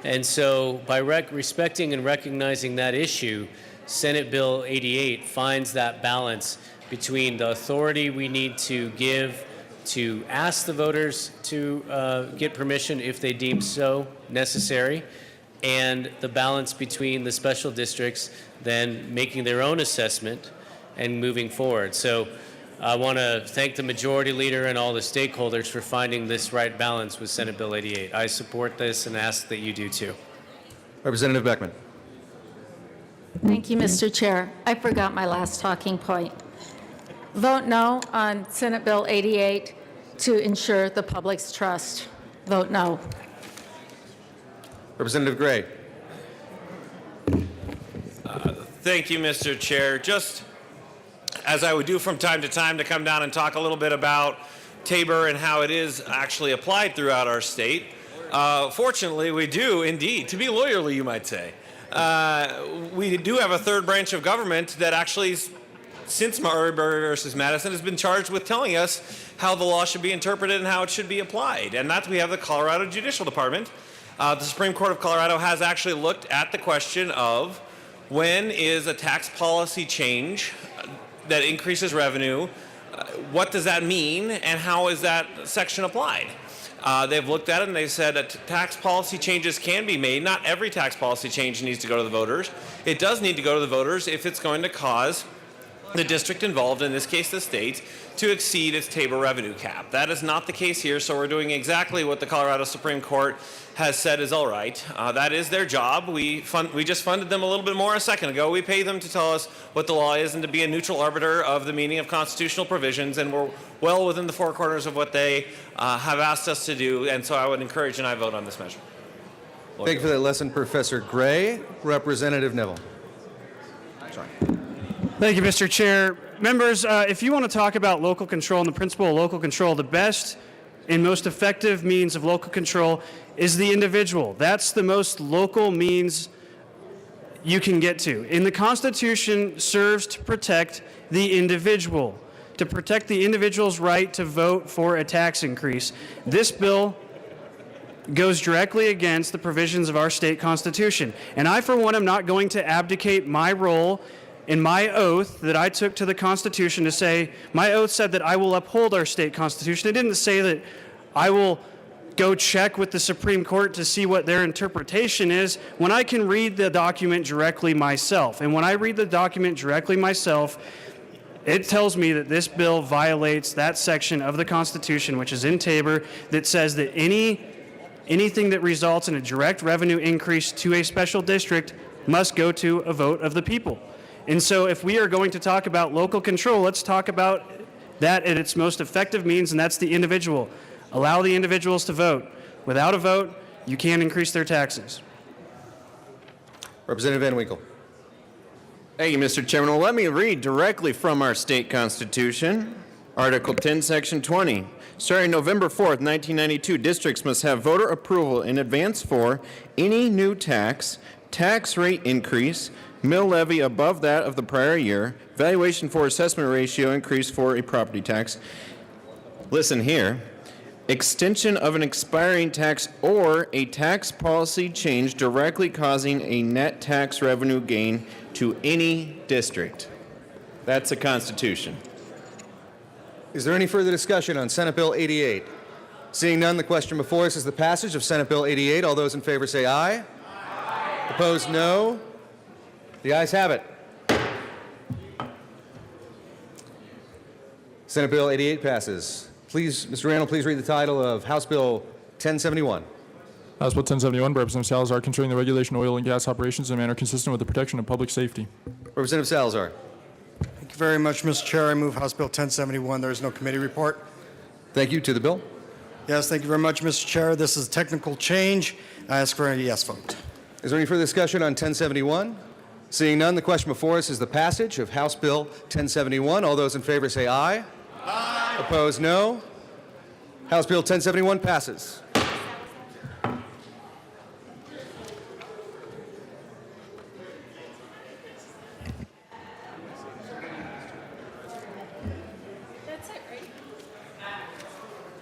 S22: And so by respecting and recognizing that issue, Senate Bill 88 finds that balance between the authority we need to give to ask the voters to get permission if they deem so necessary, and the balance between the special districts then making their own assessment and moving forward. So I want to thank the majority leader and all the stakeholders for finding this right balance with Senate Bill 88. I support this and ask that you do too.
S16: Representative Beckman.
S6: Thank you, Mr. Chair. I forgot my last talking point. Vote no on Senate Bill 88 to ensure the public's trust. Vote no.
S16: Representative Gray.
S18: Thank you, Mr. Chair. Just as I would do from time to come down and talk a little bit about Tabor and how it is actually applied throughout our state. Fortunately, we do indeed, to be lawyerly, you might say. We do have a third branch of government that actually, since Marbury versus Madison, has been charged with telling us how the law should be interpreted and how it should be applied. And that we have the Colorado Judicial Department. The Supreme Court of Colorado has actually looked at the question of when is a tax policy change that increases revenue, what does that mean, and how is that section applied? They've looked at it and they said that tax policy changes can be made. Not every tax policy change needs to go to the voters. It does need to go to the voters if it's going to cause the district involved, in this case the state, to exceed its Tabor revenue cap. That is not the case here, so we're doing exactly what the Colorado Supreme Court has said is all right. That is their job. We just funded them a little bit more a second ago. We pay them to tell us what the law is and to be a neutral arbiter of the meaning of constitutional provisions, and we're well within the four corners of what they have asked us to do, and so I would encourage an aye vote on this measure.
S16: Thank you for that lesson, Professor Gray. Representative Neville.
S11: Thank you, Mr. Chair. Members, if you want to talk about local control and the principle of local control, the best and most effective means of local control is the individual. That's the most local means you can get to. And the Constitution serves to protect the individual, to protect the individual's right to vote for a tax increase. This bill goes directly against the provisions of our state constitution. And I, for one, am not going to abdicate my role in my oath that I took to the Constitution to say, my oath said that I will uphold our state constitution. It didn't say that I will go check with the Supreme Court to see what their interpretation is when I can read the document directly myself. And when I read the document directly myself, it tells me that this bill violates that section of the Constitution, which is in Tabor, that says that anything that results in a direct revenue increase to a special district must go to a vote of the people. And so if we are going to talk about local control, let's talk about that at its most effective means, and that's the individual. Allow the individuals to vote. Without a vote, you can't increase their taxes.
S16: Representative Van Winkle.
S21: Thank you, Mr. Chairman. Well, let me read directly from our state constitution. Article 10, Section 20. Starting November 4th, 1992, districts must have voter approval in advance for any new tax, tax rate increase, mill levy above that of the prior year, valuation for assessment ratio increase for a property tax. Listen here. Extension of an expiring tax or a tax policy change directly causing a net tax revenue gain to any district. That's the Constitution.
S16: Is there any further discussion on Senate Bill 88? Seeing none, the question before us is the passage of Senate Bill 88. All those in favor say aye. Aye. Opposed, no. The ayes have it. Senate Bill 88 passes. Please, Mr. Randall, please read the title of House Bill 1071.
S4: House Bill 1071 by Representative Salazar concerning the regulation of oil and gas operations in a manner consistent with the protection of public safety.
S16: Representative Salazar.
S2: Thank you very much, Mr. Chair. I move House Bill 1071. There is no committee report.
S16: Thank you. To the bill.
S2: Yes, thank you very much, Mr. Chair. This is a technical change. I ask for a yes vote.
S16: Is there any further discussion on 1071? Seeing none, the question before us is the passage of House Bill 1071. All those in favor say aye. Aye. Opposed, no. House Bill 1071 passes.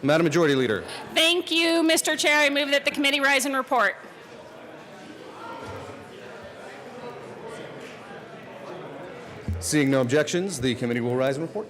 S16: Madam Majority Leader.
S12: Thank you, Mr. Chair. I move that the committee rise and report.
S16: Seeing no objections, the committee will rise and report.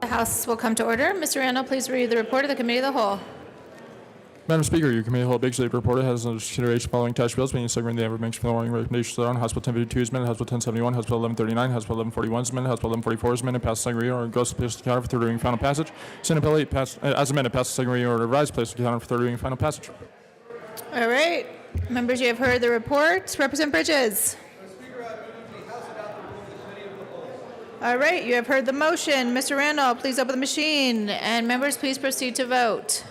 S14: The House will come to order. Mr. Randall, please read the report of the Committee of the Whole.
S4: Madam Speaker, your committee of the whole Big State reporter has under consideration following attached bills being segmented the ever makes following recommendations on House Bill 1052 is amended, House Bill 1071, House Bill 1139, House Bill 1141 is amended, House Bill 1144 is amended, passed second reading order, goes to place the counter for third reading and final passage. Senate Bill 8 passed as amended, passed second reading order, revised, placed the counter for third reading and final passage.
S14: All right. Members, you have heard the report. Representative Bridges. All right, you have heard the motion. Mr. Randall, please open the machine. And members, please proceed to vote.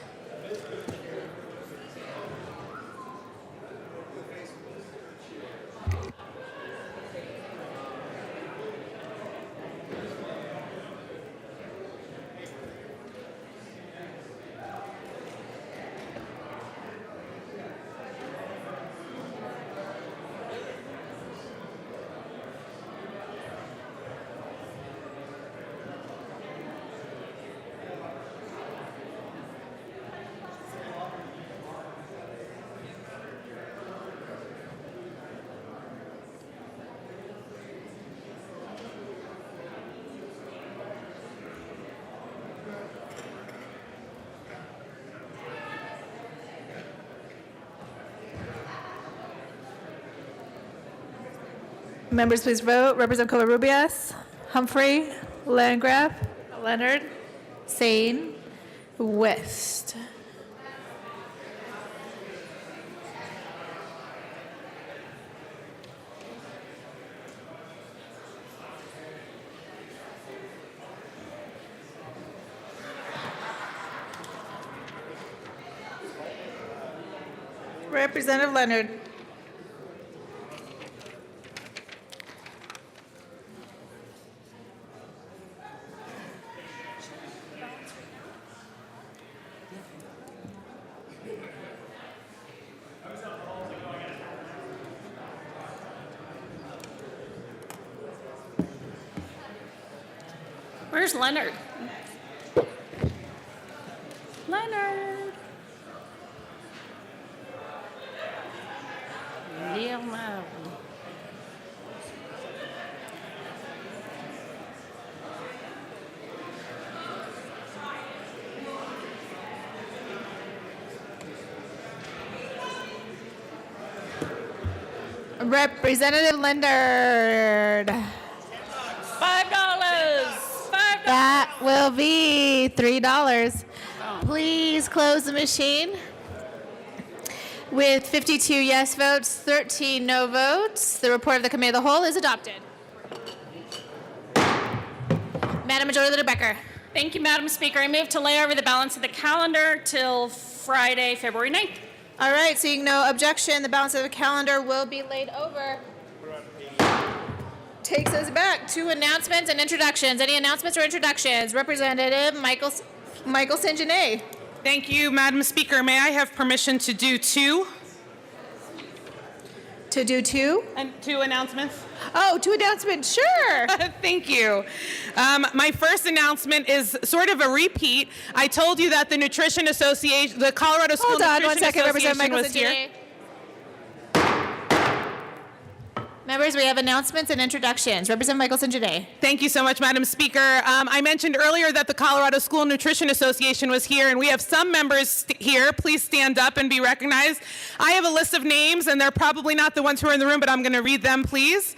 S14: Members, please vote. Representative Covarrubias, Humphrey, Landgraf, Leonard, Sane, West. Representative Leonard.
S12: Where's Leonard? Leonard. Neil Loudon.
S14: Representative Leonard.
S12: $5.
S14: That will be $3. Please close the machine. With 52 yes votes, 13 no votes, the report of the Committee of the Whole is adopted. Madam Majority Leader Becker.
S12: Thank you, Madam Speaker. I move to lay over the balance of the calendar till Friday, February 9th.
S14: All right, seeing no objection, the balance of the calendar will be laid over. Takes us back to announcements and introductions. Any announcements or introductions? Representative Michael St-Genet.
S8: Thank you, Madam Speaker. May I have permission to do two?
S14: To do two?
S8: And two announcements?
S14: Oh, two announcements, sure.
S8: Thank you. My first announcement is sort of a repeat. I told you that the Nutrition Association, the Colorado School
S14: Hold on
S8: Nutrition
S14: one second, Representative
S8: Association
S14: Michael
S8: was here.
S14: St-Genet. Members, we have announcements and introductions. Representative Michael St-Genet.
S8: Thank you so much, Madam Speaker. I mentioned earlier that the Colorado School Nutrition Association was here, and we have some members here. Please stand up and be recognized. I have a list of names, and they're probably not the ones who are in the room, but I'm going to read them, please.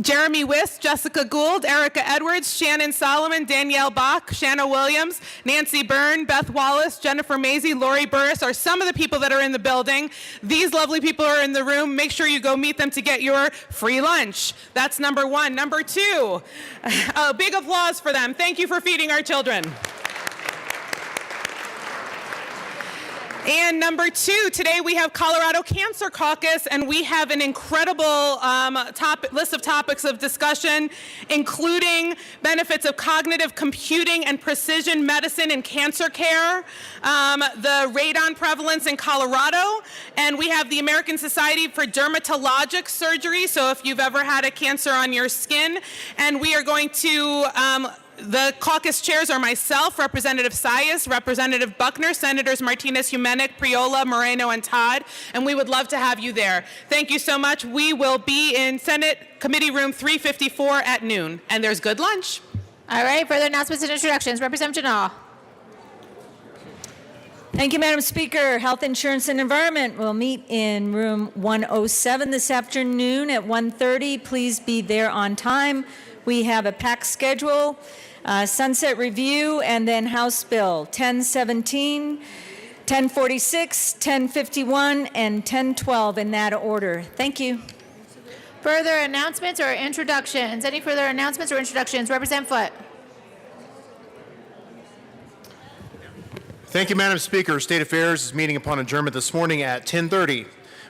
S8: Jeremy Wist, Jessica Gould, Erica Edwards, Shannon Solomon, Danielle Bach, Shanna Williams, Nancy Byrne, Beth Wallace, Jennifer Mazey, Lori Burris are some of the people that are in the building. These lovely people are in the room. Make sure you go meet them to get your free lunch. That's number one. Number two, a big applause for them. Thank you for feeding our children. And number two, today we have Colorado Cancer Caucus, and we have an incredible list of topics of discussion, including benefits of cognitive computing and precision medicine in cancer care, the radon prevalence in Colorado, and we have the American Society for Dermatologic Surgery, so if you've ever had a cancer on your skin, and we are going to the caucus chairs are myself, Representative Sayas, Representative Buckner, Senators Martinez, Humenick, Priola, Moreno, and Todd, and we would love to have you there. Thank you so much. We will be in Senate Committee Room 354 at noon, and there's good lunch.
S14: All right, further announcements and introductions. Representative Janal.
S13: Thank you, Madam Speaker. Health Insurance and Environment will meet in room 107 this afternoon at 1:30. Please be there on time. We have a packed schedule. Sunset Review, and then House Bill 1017, 1046, 1051, and 1012 in that order. Thank you.
S14: Further announcements or introductions? Any further announcements or introductions? Representative Foote.
S5: Thank you, Madam Speaker. State Affairs is meeting upon adjournment this morning at 10:30.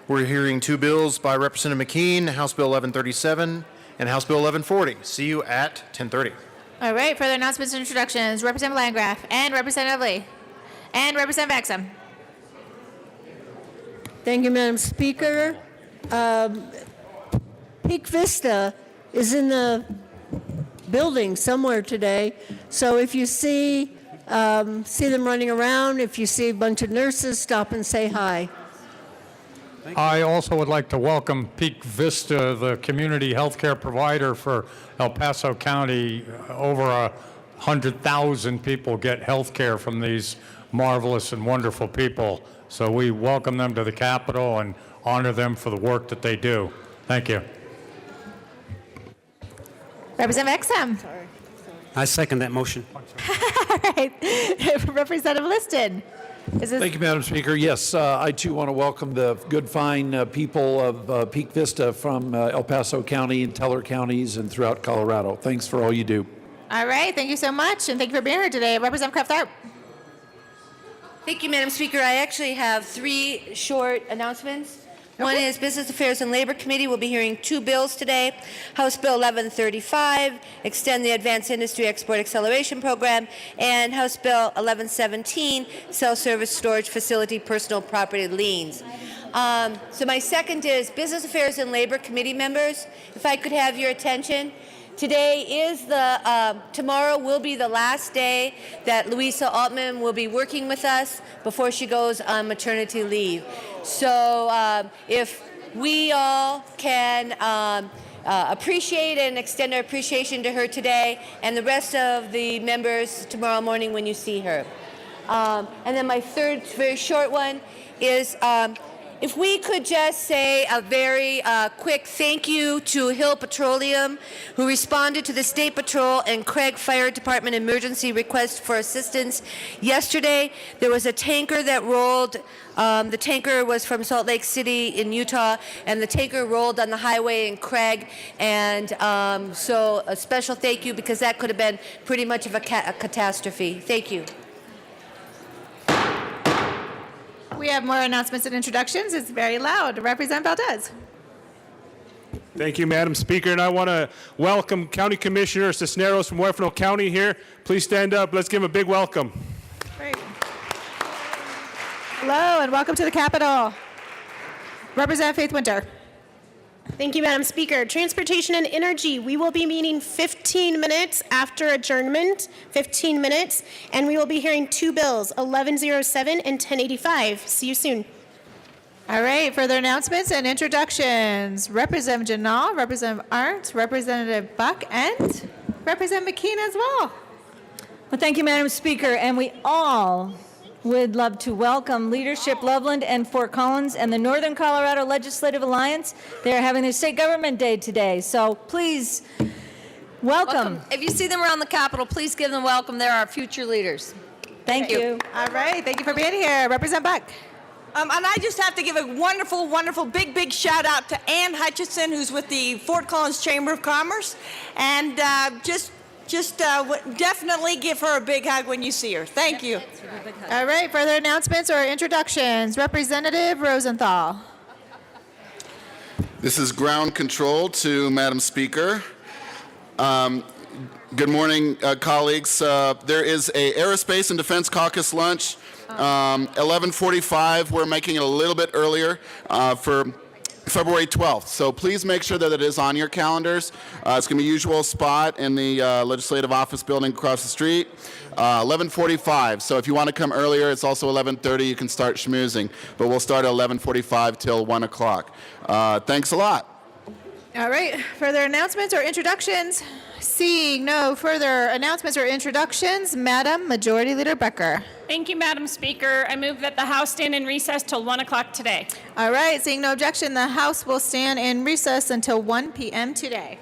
S5: We're hearing two bills by Representative McKean, House Bill 1137 and House Bill 1140. See you at 10:30.
S14: All right, further announcements and introductions. Representative Landgraf and Representative Lee and Representative Exum.
S7: Thank you, Madam Speaker. Peak Vista is in the building somewhere today, so if you see them running around, if you see a bunch of nurses, stop and say hi.
S20: I also would like to welcome Peak Vista, the community healthcare provider for El Paso County. Over 100,000 people get health care from these marvelous and wonderful people. So we welcome them to the Capitol and honor them for the work that they do. Thank you.
S14: Representative Exum.
S23: I second that motion.
S14: All right, Representative Liston.
S24: Thank you, Madam Speaker. Yes, I too want to welcome the good, fine people of Peak Vista from El Paso County and Teller counties and throughout Colorado. Thanks for all you do.
S14: All right, thank you so much, and thank you for being here today. Representative Kraft-Tharp.
S1: Thank you, Madam Speaker. I actually have 3 short announcements. One is Business Affairs and Labor Committee will be hearing 2 bills today. House Bill 1135, extend the Advanced Industry Export Acceleration Program, and House Bill 1117, self-service storage facility personal property liens. So my second is Business Affairs and Labor Committee members, if I could have your attention. Today is tomorrow will be the last day that Louisa Altman will be working with us before she goes on maternity leave. So if we all can appreciate and extend our appreciation to her today and the rest of the members tomorrow morning when you see her. And then my third very short one is if we could just say a very quick thank you to Hill Petroleum, who responded to the State Patrol and Craig Fire Department emergency request for assistance yesterday. There was a tanker that rolled. The tanker was from Salt Lake City in Utah, and the tanker rolled on the highway in Craig. And so a special thank you, because that could have been pretty much of a catastrophe. Thank you.
S14: We have more announcements and introductions. It's very loud. Representative Valdez.
S3: Thank you, Madam Speaker, and I want to welcome County Commissioner Cisneros from Huerfano County here. Please stand up. Let's give him a big welcome.
S14: Great. Hello, and welcome to the Capitol. Representative Faith Winter.
S9: Thank you, Madam Speaker. Transportation and Energy, we will be meeting 15 minutes after adjournment, 15 minutes, and we will be hearing 2 bills, 1107 and 1085. See you soon.
S14: All right, further announcements and introductions. Representative Janal, Representative Arndt, Representative Buck, and Representative McKean as well.
S13: Well, thank you, Madam Speaker, and we all would love to welcome Leadership Loveland and Fort Collins and the Northern Colorado Legislative Alliance. They are having their state government day today, so please welcome.
S10: If you see them around the Capitol, please give them a welcome. They're our future leaders.
S13: Thank you.
S14: All right, thank you for being here. Representative Buck.
S25: And I just have to give a wonderful, wonderful, big shout out to Ann Hutchison, who's with the Fort Collins Chamber of Commerce, and definitely give her a big hug when you see her. Thank you.
S14: All right, further announcements or introductions. Representative Rosenthal.
S26: This is ground control to Madam Speaker. Good morning, colleagues. There is a Aerospace and Defense Caucus lunch, 11:45. We're making it a little bit earlier for February 12th. So please make sure that it is on your calendars. It's going to be usual spot in the Legislative Office building across the street. 11:45. So if you want to come earlier, it's also 11:30. You can start schmoozing. But we'll start at 11:45 till 1 o'clock. Thanks a lot.
S14: All right, further announcements or introductions? Seeing no further announcements or introductions, Madam Majority Leader Becker.
S12: Thank you, Madam Speaker. I move that the House stand in recess till 1 o'clock today.
S14: All right, seeing no objection, the House will stand in recess until 1 p.m. today.